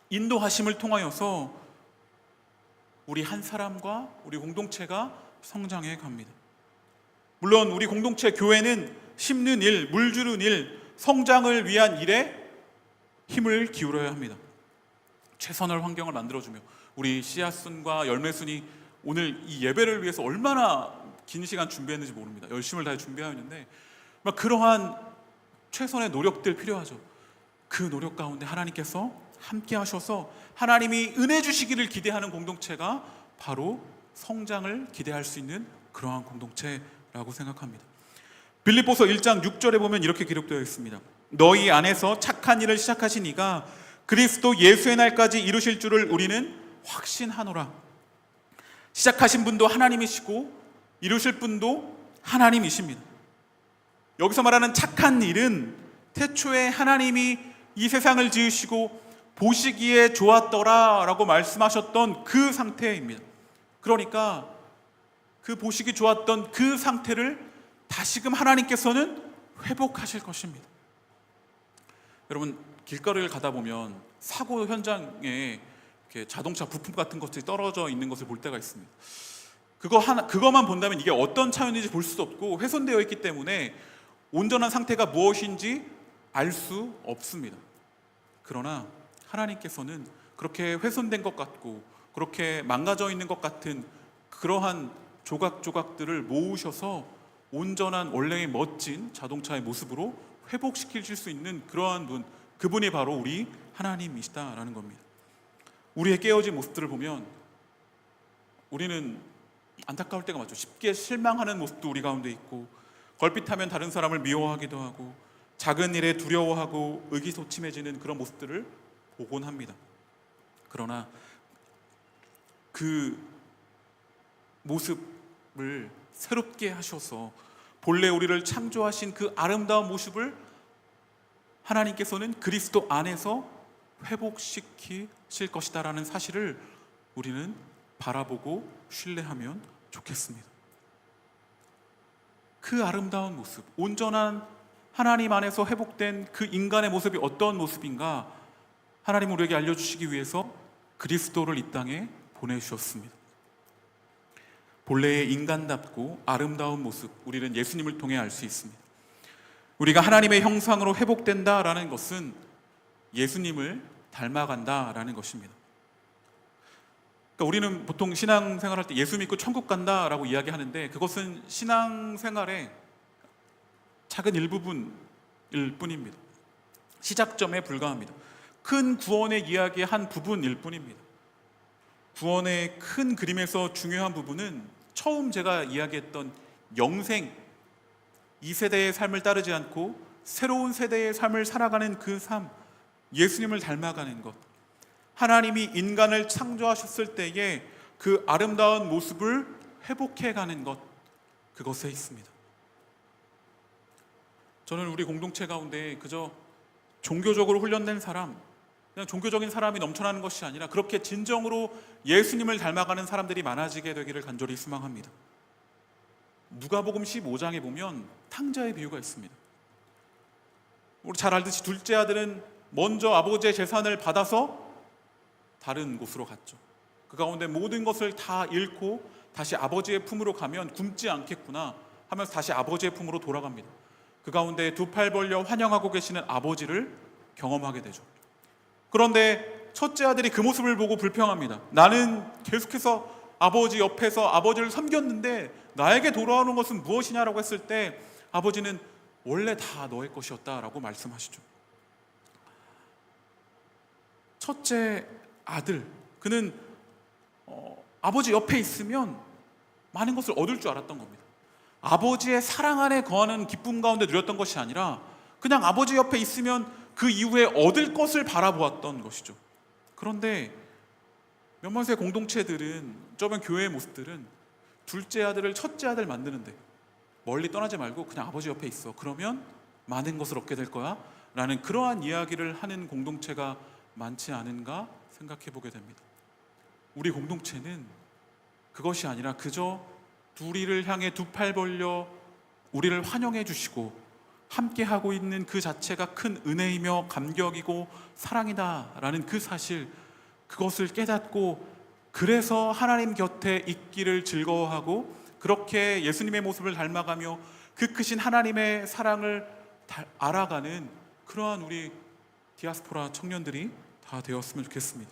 인도하심을 통하여서 우리 한 사람과 우리 공동체가 성장해 갑니다. 물론 우리 공동체 교회는 심는 일, 물 주는 일, 성장을 위한 일에 힘을 기울여야 합니다. 최선의 환경을 만들어주며 우리 씨앗순과 열매순이 오늘 이 예배를 위해서 얼마나 긴 시간 준비했는지 모릅니다. 열심을 다해 준비하였는데 그러한 최선의 노력들 필요하죠. 그 노력 가운데 하나님께서 함께 하셔서 하나님이 은혜 주시기를 기대하는 공동체가 바로 성장을 기대할 수 있는 그러한 공동체라고 생각합니다. 빌립보서 1장 6절에 보면 이렇게 기록되어 있습니다. 너희 안에서 착한 일을 시작하신 이가 그리스도 예수의 날까지 이루실 줄을 우리는 확신하노라. 시작하신 분도 하나님이시고 이루실 분도 하나님이십니다. 여기서 말하는 착한 일은 태초에 하나님이 이 세상을 지으시고 보시기에 좋았더라 라고 말씀하셨던 그 상태입니다. 그러니까 그 보시기 좋았던 그 상태를 다시금 하나님께서는 회복하실 것입니다. 여러분, 길거리를 가다 보면 사고 현장에 이렇게 자동차 부품 같은 것들이 떨어져 있는 것을 볼 때가 있습니다. 그것만 본다면 이게 어떤 차였는지 볼 수도 없고 훼손되어 있기 때문에 온전한 상태가 무엇인지 알 수 없습니다. 그러나 하나님께서는 그렇게 훼손된 것 같고 그렇게 망가져 있는 것 같은 그러한 조각조각들을 모으셔서 온전한 원래의 멋진 자동차의 모습으로 회복시키실 수 있는 그러한 분, 그분이 바로 우리 하나님이시다라는 겁니다. 우리의 깨어진 모습들을 보면 우리는 안타까울 때가 많죠. 쉽게 실망하는 모습도 우리 가운데 있고, 걸핏하면 다른 사람을 미워하기도 하고, 작은 일에 두려워하고 의기소침해지는 그런 모습들을 보곤 합니다. 그러나 그 모습을 새롭게 하셔서 본래 우리를 창조하신 그 아름다운 모습을 하나님께서는 그리스도 안에서 회복시키실 것이다라는 사실을 우리는 바라보고 신뢰하면 좋겠습니다. 그 아름다운 모습, 온전한 하나님 안에서 회복된 그 인간의 모습이 어떤 모습인가 하나님 우리에게 알려주시기 위해서 그리스도를 이 땅에 보내주셨습니다. 본래의 인간답고 아름다운 모습, 우리는 예수님을 통해 알 수 있습니다. 우리가 하나님의 형상으로 회복된다라는 것은 예수님을 닮아간다라는 것입니다. 그러니까 우리는 보통 신앙생활할 때 예수 믿고 천국 간다라고 이야기하는데 그것은 신앙생활의 작은 일부분일 뿐입니다. 시작점에 불과합니다. 큰 구원의 이야기의 한 부분일 뿐입니다. 구원의 큰 그림에서 중요한 부분은 처음 제가 이야기했던 영생, 이 세대의 삶을 따르지 않고 새로운 세대의 삶을 살아가는 그 삶, 예수님을 닮아가는 것, 하나님이 인간을 창조하셨을 때의 그 아름다운 모습을 회복해가는 것, 그것에 있습니다. 저는 우리 공동체 가운데 그저 종교적으로 훈련된 사람, 그냥 종교적인 사람이 넘쳐나는 것이 아니라 그렇게 진정으로 예수님을 닮아가는 사람들이 많아지게 되기를 간절히 소망합니다. 누가복음 15장에 보면 탕자의 비유가 있습니다. 우리 잘 알듯이 둘째 아들은 먼저 아버지의 재산을 받아서 다른 곳으로 갔죠. 그 가운데 모든 것을 다 잃고 다시 아버지의 품으로 가면 굶지 않겠구나 하면서 다시 아버지의 품으로 돌아갑니다. 그 가운데 두 팔 벌려 환영하고 계시는 아버지를 경험하게 되죠. 그런데 첫째 아들이 그 모습을 보고 불평합니다. 나는 계속해서 아버지 옆에서 아버지를 섬겼는데 나에게 돌아오는 것은 무엇이냐라고 했을 때 아버지는 원래 다 너의 것이었다라고 말씀하시죠. 첫째 아들, 그는 아버지 옆에 있으면 많은 것을 얻을 줄 알았던 겁니다. 아버지의 사랑 안에 거하는 기쁨 가운데 누렸던 것이 아니라 그냥 아버지 옆에 있으면 그 이후에 얻을 것을 바라보았던 것이죠. 그런데 몇몇의 공동체들은, 저번 교회의 모습들은 둘째 아들을 첫째 아들 만드는데 멀리 떠나지 말고 그냥 아버지 옆에 있어. 그러면 많은 것을 얻게 될 거야 라는 그러한 이야기를 하는 공동체가 많지 않은가 생각해 보게 됩니다. 우리 공동체는 그것이 아니라 그저 우리를 향해 두 팔 벌려 우리를 환영해 주시고 함께 하고 있는 그 자체가 큰 은혜이며 감격이고 사랑이다라는 그 사실, 그것을 깨닫고 그래서 하나님 곁에 있기를 즐거워하고 그렇게 예수님의 모습을 닮아가며 그 크신 하나님의 사랑을 알아가는 그러한 우리 디아스포라 청년들이 다 되었으면 좋겠습니다.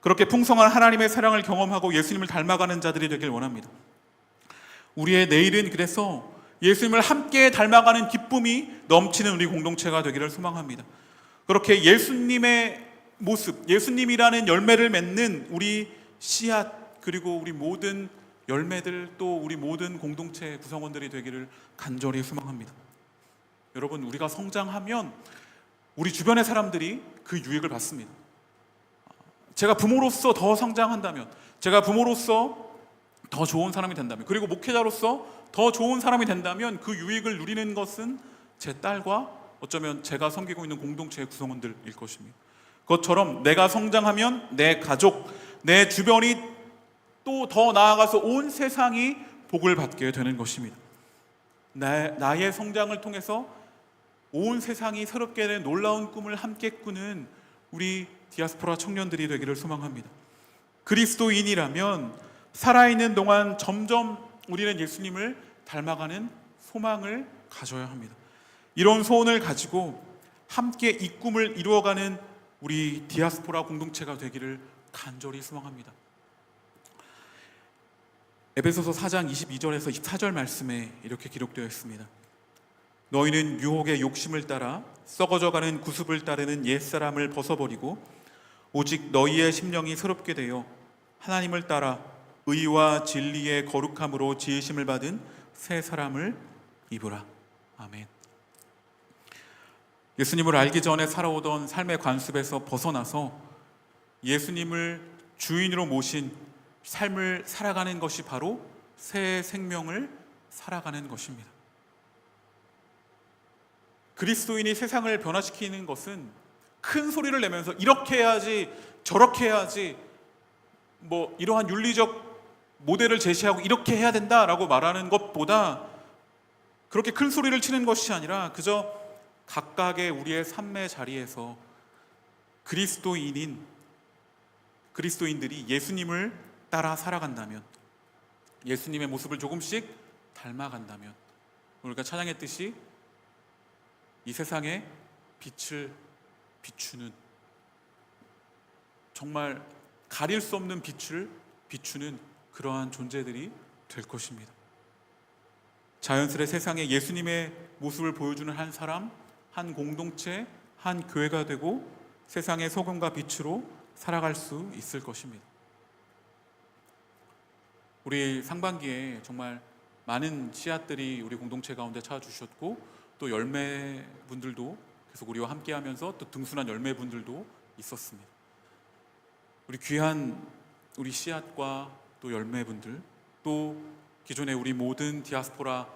그렇게 풍성한 하나님의 사랑을 경험하고 예수님을 닮아가는 자들이 되길 원합니다. 우리의 내일은 그래서 예수님을 함께 닮아가는 기쁨이 넘치는 우리 공동체가 되기를 소망합니다. 그렇게 예수님의 모습, 예수님이라는 열매를 맺는 우리 씨앗, 그리고 우리 모든 열매들, 또 우리 모든 공동체 구성원들이 되기를 간절히 소망합니다. 여러분, 우리가 성장하면 우리 주변의 사람들이 그 유익을 받습니다. 제가 부모로서 더 성장한다면, 제가 부모로서 더 좋은 사람이 된다면, 그리고 목회자로서 더 좋은 사람이 된다면 그 유익을 누리는 것은 제 딸과 어쩌면 제가 섬기고 있는 공동체의 구성원들일 것입니다. 그것처럼 내가 성장하면 내 가족, 내 주변이 또 더 나아가서 온 세상이 복을 받게 되는 것입니다. 나의 성장을 통해서 온 세상이 새롭게 된 놀라운 꿈을 함께 꾸는 우리 디아스포라 청년들이 되기를 소망합니다. 그리스도인이라면 살아있는 동안 점점 우리는 예수님을 닮아가는 소망을 가져야 합니다. 이런 소원을 가지고 함께 이 꿈을 이루어가는 우리 디아스포라 공동체가 되기를 간절히 소망합니다. 에베소서 4장 22절에서 24절 말씀에 이렇게 기록되어 있습니다. 너희는 유혹의 욕심을 따라 썩어져가는 구습을 따르는 옛사람을 벗어버리고 오직 너희의 심령이 새롭게 되어 하나님을 따라 의와 진리의 거룩함으로 지으심을 받은 새 사람을 입으라. 아멘. 예수님을 알기 전에 살아오던 삶의 관습에서 벗어나서 예수님을 주인으로 모신 삶을 살아가는 것이 바로 새 생명을 살아가는 것입니다. 그리스도인이 세상을 변화시키는 것은 큰 소리를 내면서 이렇게 해야지 저렇게 해야지 뭐 이러한 윤리적 모델을 제시하고 이렇게 해야 된다라고 말하는 것보다 그렇게 큰 소리를 치는 것이 아니라 그저 각각의 우리의 삶의 자리에서 그리스도인들이 예수님을 따라 살아간다면, 예수님의 모습을 조금씩 닮아간다면, 우리가 찬양했듯이 이 세상에 빛을 비추는, 정말 가릴 수 없는 빛을 비추는 그러한 존재들이 될 것입니다. 자연스레 세상에 예수님의 모습을 보여주는 한 사람, 한 공동체, 한 교회가 되고 세상의 소금과 빛으로 살아갈 수 있을 것입니다. 우리 상반기에 정말 많은 씨앗들이 우리 공동체 가운데 찾아주셨고 또 열매분들도 계속 우리와 함께하면서 또 등순한 열매분들도 있었습니다. 우리 귀한 우리 씨앗과 또 열매분들, 또 기존의 우리 모든 디아스포라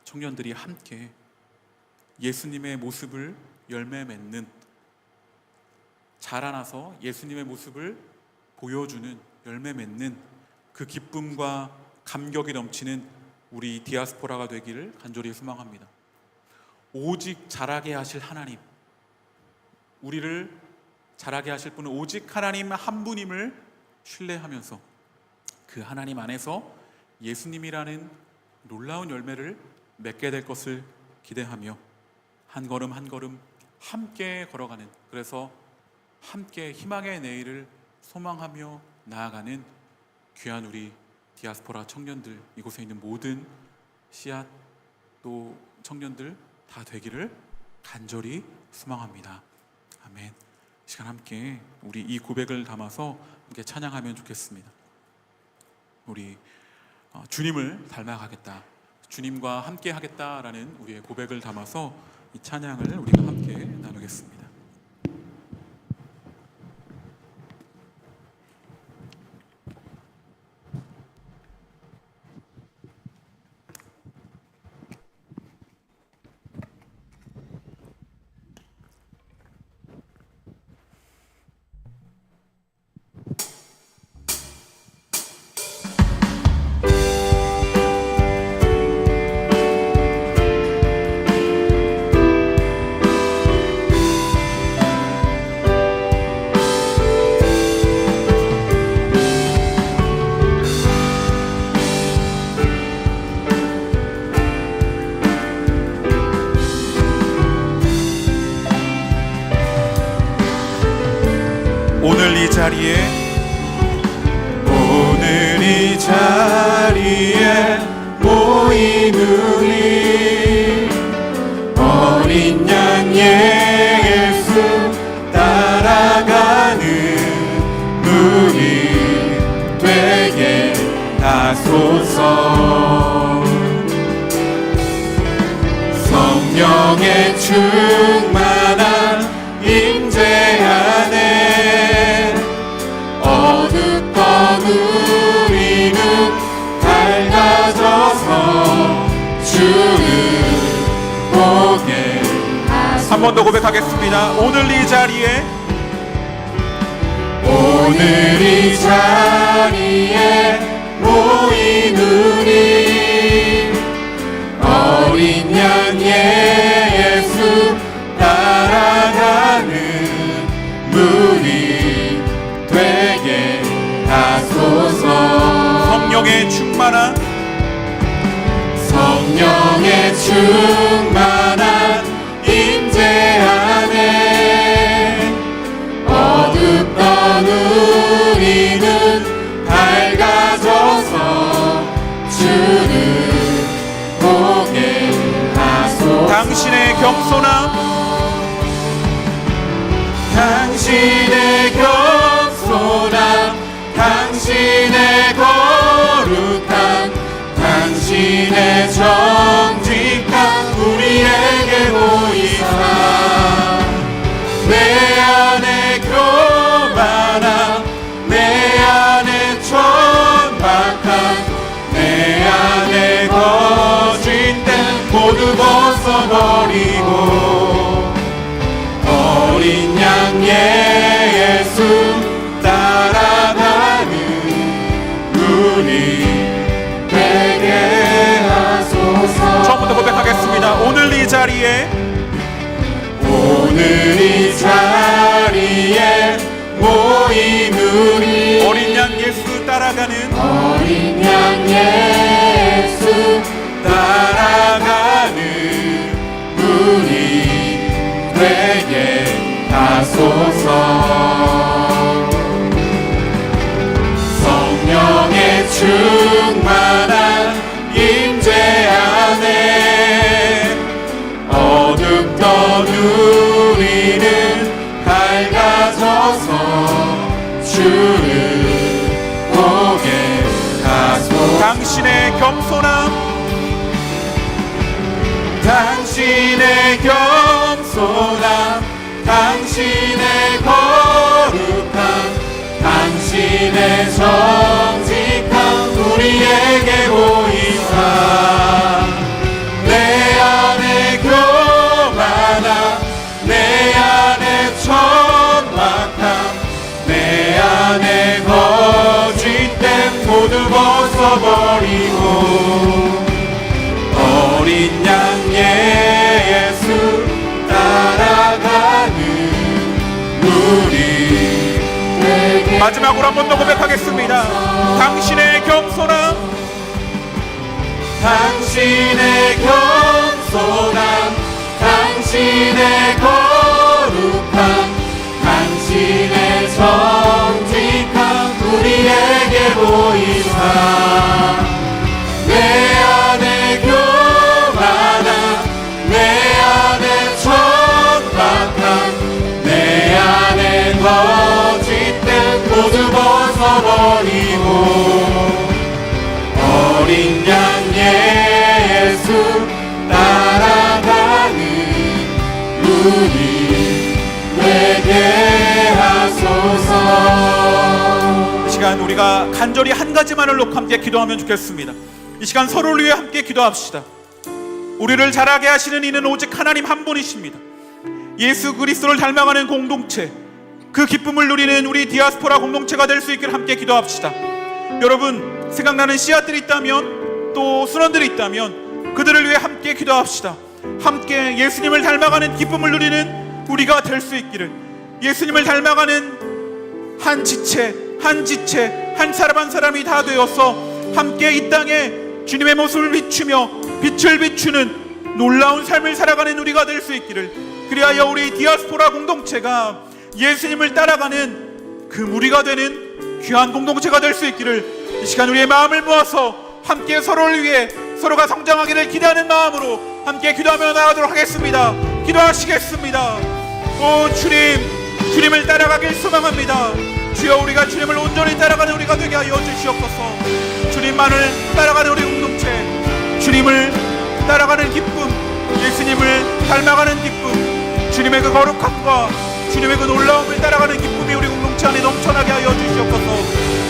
청년들이 함께 예수님의 모습을 열매 맺는, 자라나서 예수님의 모습을 보여주는, 열매 맺는 그 기쁨과 감격이 넘치는 우리 디아스포라가 되기를 간절히 소망합니다. 오직 자라게 하실 하나님, 우리를 자라게 하실 분은 오직 하나님 한 분임을 신뢰하면서 그 하나님 안에서 예수님이라는 놀라운 열매를 맺게 될 것을 기대하며 한 걸음 한 걸음 함께 걸어가는, 그래서 함께 희망의 내일을 소망하며 나아가는 귀한 우리 디아스포라 청년들, 이곳에 있는 모든 씨앗 또 청년들 다 되기를 간절히 소망합니다. 아멘. 시간 함께 우리 이 고백을 담아서 함께 찬양하면 좋겠습니다. 우리 주님을 닮아가겠다, 주님과 함께 하겠다라는 우리의 고백을 담아서 이 찬양을 우리가 함께 나누겠습니다. 오늘 이 자리에 모인 우리 어린 양 예수 따라가는 우리 되게 하소서. 성령의 충만한 임재 안에 어둡던 우리는 밝아져서 주를 보게 하소서. 한 번 더 고백하겠습니다. 오늘 이 자리에 모인 우리 어린 양 예수 따라가는 우리 되게 하소서. 성령의 충만한 임재 안에 어둡던 우리는 밝아져서 주를 보게 하소서. 당신의 겸손함, 당신의 거룩함, 당신의 정직함 우리에게 보이사 내 안에 교만함, 내 안에 천박함, 내 안에 거짓됨 모두 벗어버리고 어린 양 예수 따라가는 우리 되게 하소서. 처음부터 고백하겠습니다. 오늘 이 자리에 모인 우리 어린 양 예수 따라가는 우리 되게 하소서. 성령의 충만한 임재 안에 어둡던 우리는 밝아져서 주를 보게 하소서. 당신의 겸손함, 당신의 거룩함, 당신의 정직함 우리에게 보이사 내 안에 교만함, 내 안에 천박함, 내 안에 거짓됨 모두 벗어버리고 어린 양 예수 따라가는 우리 되게. 마지막으로 한 번 더 고백하겠습니다. 당신의 겸손함, 당신의 거룩함, 당신의 정직함 우리에게 보이사 내 안에 교만함, 내 안에 천박함, 내 안에 거짓됨 모두 벗어버리고 어린 양 예수 따라가는 우리 되게 하소서. 이 시간 우리가 간절히 한 가지만을 놓고 함께 기도하면 좋겠습니다. 이 시간 서로를 위해 함께 기도합시다. 우리를 자라게 하시는 이는 오직 하나님 한 분이십니다. 예수 그리스도를 닮아가는 공동체, 그 기쁨을 누리는 우리 디아스포라 공동체가 될 수 있기를 함께 기도합시다. 여러분, 생각나는 씨앗들이 있다면, 또 순원들이 있다면 그들을 위해 함께 기도합시다. 함께 예수님을 닮아가는 기쁨을 누리는 우리가 될 수 있기를, 예수님을 닮아가는 한 지체 한 사람 한 사람이 다 되어서 함께 이 땅에 주님의 모습을 비추며 빛을 비추는 놀라운 삶을 살아가는 우리가 될 수 있기를, 그리하여 우리 디아스포라 공동체가 예수님을 따라가는 그 무리가 되는 귀한 공동체가 될 수 있기를 이 시간 우리의 마음을 모아서 함께 서로를 위해 서로가 성장하기를 기대하는 마음으로 함께 기도하며 나가도록 하겠습니다. 기도하시겠습니다. 오 주님을 따라가길 소망합니다. 주여, 우리가 주님을 온전히 따라가는 우리가 되게 하여 주시옵소서. 주님만을 따라가는 우리 공동체, 주님을 따라가는 기쁨, 예수님을 닮아가는 기쁨, 주님의 그 거룩함과 주님의 그 놀라움을 따라가는 기쁨이 우리 공동체 안에 넘쳐나게 하여 주시옵소서.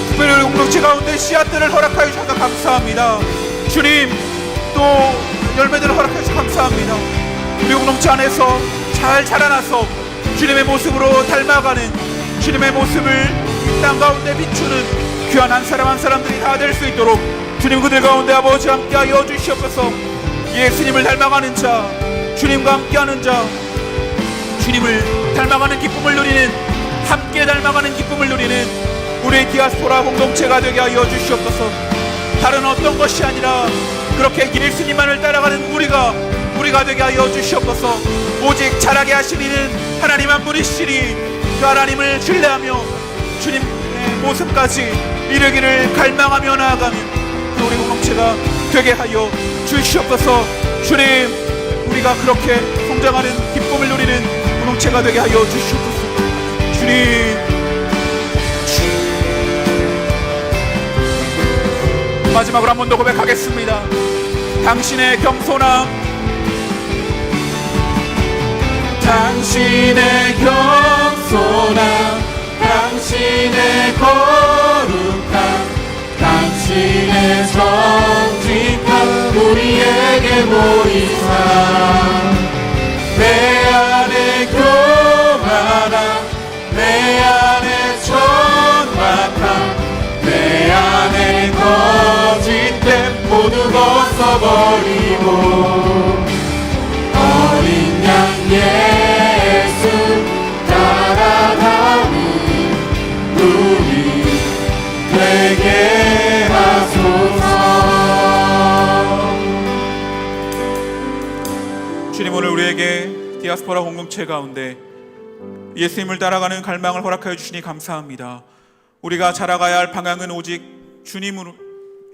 특별히 우리 공동체 가운데 씨앗들을 허락하여 주셔서 감사합니다. 주님, 또 열매들을 허락하여 주셔서 감사합니다. 우리 공동체 안에서 잘 자라나서 주님의 모습으로 닮아가는, 주님의 모습을 이 땅 가운데 비추는 귀한 한 사람 한 사람들이 다 될 수 있도록 주님 그들 가운데 아버지 함께하여 주시옵소서. 예수님을 닮아가는 자, 주님과 함께하는 자, 주님을 닮아가는 기쁨을 누리는, 함께 닮아가는 기쁨을 누리는 우리의 디아스포라 공동체가 되게 하여 주시옵소서. 다른 어떤 것이 아니라 그렇게 예수님만을 따라가는 우리가 되게 하여 주시옵소서. 오직 자라게 하시는 하나님 한 분이시니 그 하나님을 신뢰하며 주님의 모습까지 이르기를 갈망하며 나아가는 그 우리 공동체가 되게 하여 주시옵소서. 주님, 우리가 그렇게 성장하는 기쁨을 누리는 공동체가 되게 하여 주시옵소서. 주님, 마지막으로 한 번 더 고백하겠습니다. 당신의 겸손함, 당신의 겸손함, 당신의 거룩함, 당신의 정직함 우리에게 보이사 내 안에 교만함, 내 안에 천박함, 내 안에 거짓됨 모두 벗어버리고 어린 양 예수 따라가는 우리 되게 하소서. 주님, 오늘 우리에게 디아스포라 공동체 가운데 예수님을 따라가는 갈망을 허락하여 주시니 감사합니다. 우리가 자라가야 할 방향은 오직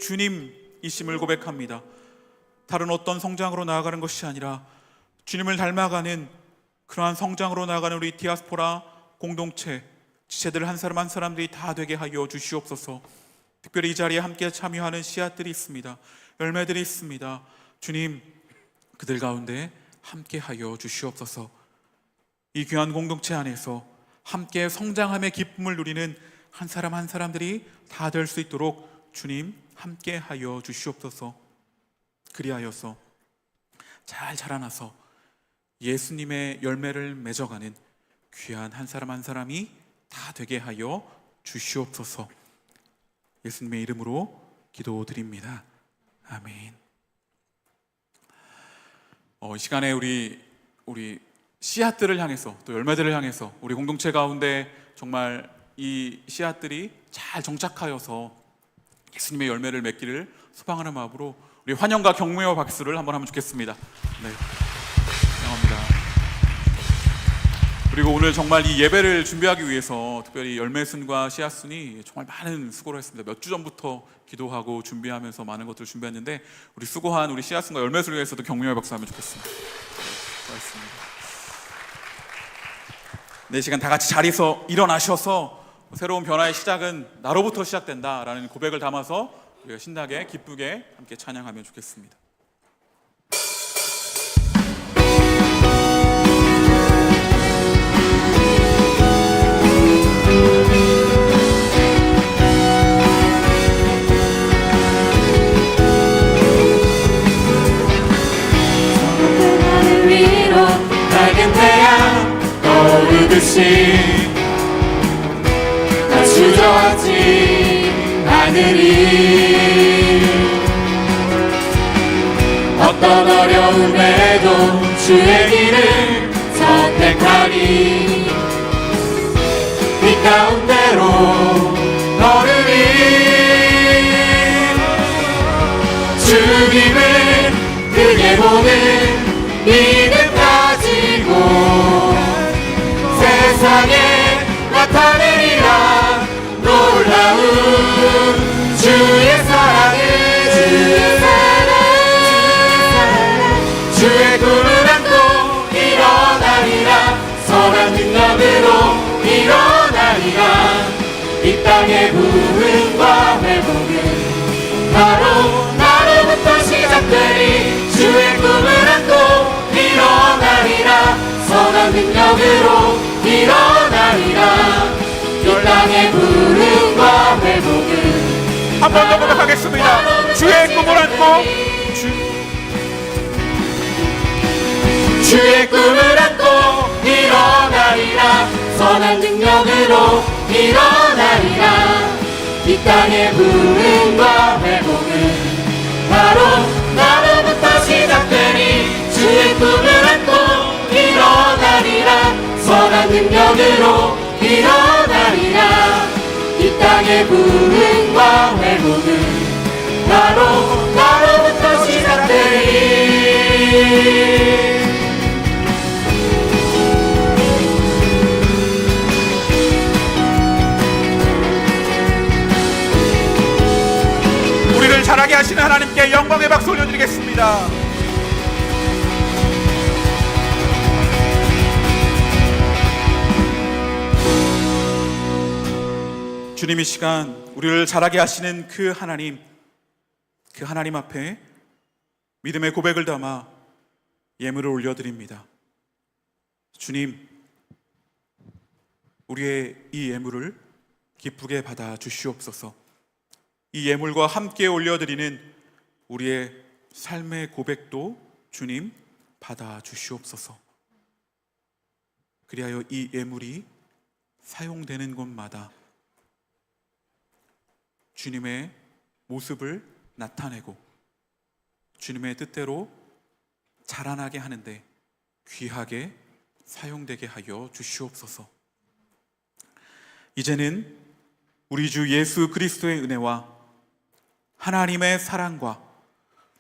주님이심을 고백합니다. 다른 어떤 성장으로 나아가는 것이 아니라 주님을 닮아가는 그러한 성장으로 나아가는 우리 디아스포라 공동체 지체들 한 사람 한 사람들이 다 되게 하여 주시옵소서. 특별히 이 자리에 함께 참여하는 씨앗들이 있습니다. 열매들이 있습니다. 주님, 그들 가운데 함께 하여 주시옵소서. 이 귀한 공동체 안에서 함께 성장함의 기쁨을 누리는 한 사람 한 사람들이 다 될 수 있도록 주님 함께 하여 주시옵소서. 그리하여서 잘 자라나서 예수님의 열매를 맺어가는 귀한 한 사람 한 사람이 다 되게 하여 주시옵소서. 예수님의 이름으로 기도드립니다. 아멘. 이 시간에 우리 씨앗들을 향해서 또 열매들을 향해서 우리 공동체 가운데 정말 이 씨앗들이 잘 정착하여서 예수님의 열매를 맺기를 소망하는 마음으로 우리 환영과 격려와 박수를 한번 하면 좋겠습니다. 네, 환영합니다. 그리고 오늘 정말 이 예배를 준비하기 위해서 특별히 열매순과 씨앗순이 정말 많은 수고를 했습니다. 몇 주 전부터 기도하고 준비하면서 많은 것들을 준비했는데 우리 수고한 우리 씨앗순과 열매순을 위해서도 격려의 박수 하면 좋겠습니다. 고맙습니다. 네, 시간 다 같이 자리에서 일어나셔서 새로운 변화의 시작은 나로부터 시작된다라는 고백을 담아서 우리가 신나게 기쁘게 함께 찬양하면 좋겠습니다. 하늘 위로 밝은 태양 떠오르듯이 다 주저앉은 하늘이 어떤 어려움에도 주의 길을 선택하리 이 가운데로 걸으리 주님을 크게 보는 믿음 가지고 세상에 나타내리라 능력으로 일어나리라. 이 땅의 부흥과 회복은 바로 나로부터 시작되리. 주의 꿈을 안고 일어나리라. 선한 능력으로 일어나리라. 이 땅의 부흥과 회복은 한 번 더 고백하겠습니다. 주의 꿈을 안고 주의 꿈을 안고 일어나리라. 선한 능력으로 일어나리라. 이 땅의 부흥과 회복은 바로 나로부터 시작되니. 주의 꿈을 안고 일어나리라. 선한 능력으로 일어나리라. 이 땅의 부흥과 회복은 바로 나로부터 시작되니. 우리를 자라게 하시는 하나님께 영광의 박수 올려드리겠습니다. 주님, 이 시간 우리를 자라게 하시는 그 하나님 앞에 믿음의 고백을 담아 예물을 올려드립니다. 주님, 우리의 이 예물을 기쁘게 받아 주시옵소서. 이 예물과 함께 올려드리는 우리의 삶의 고백도 주님 받아 주시옵소서. 그리하여 이 예물이 사용되는 곳마다 주님의 모습을 나타내고 주님의 뜻대로 자라나게 하는데 귀하게 사용되게 하여 주시옵소서. 이제는 우리 주 예수 그리스도의 은혜와 하나님의 사랑과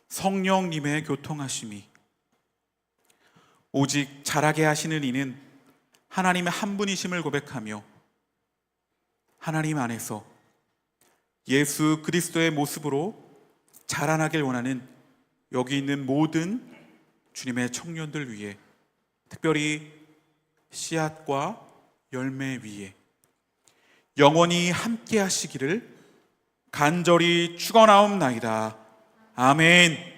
성령님의 교통하심이 오직 자라게 하시는 이는 하나님의 한 분이심을 고백하며 하나님 안에서 예수 그리스도의 모습으로 자라나길 원하는 여기 있는 모든 주님의 청년들 위해, 특별히 씨앗과 열매 위에 영원히 함께 하시기를 간절히 축원하옵나이다. 아멘.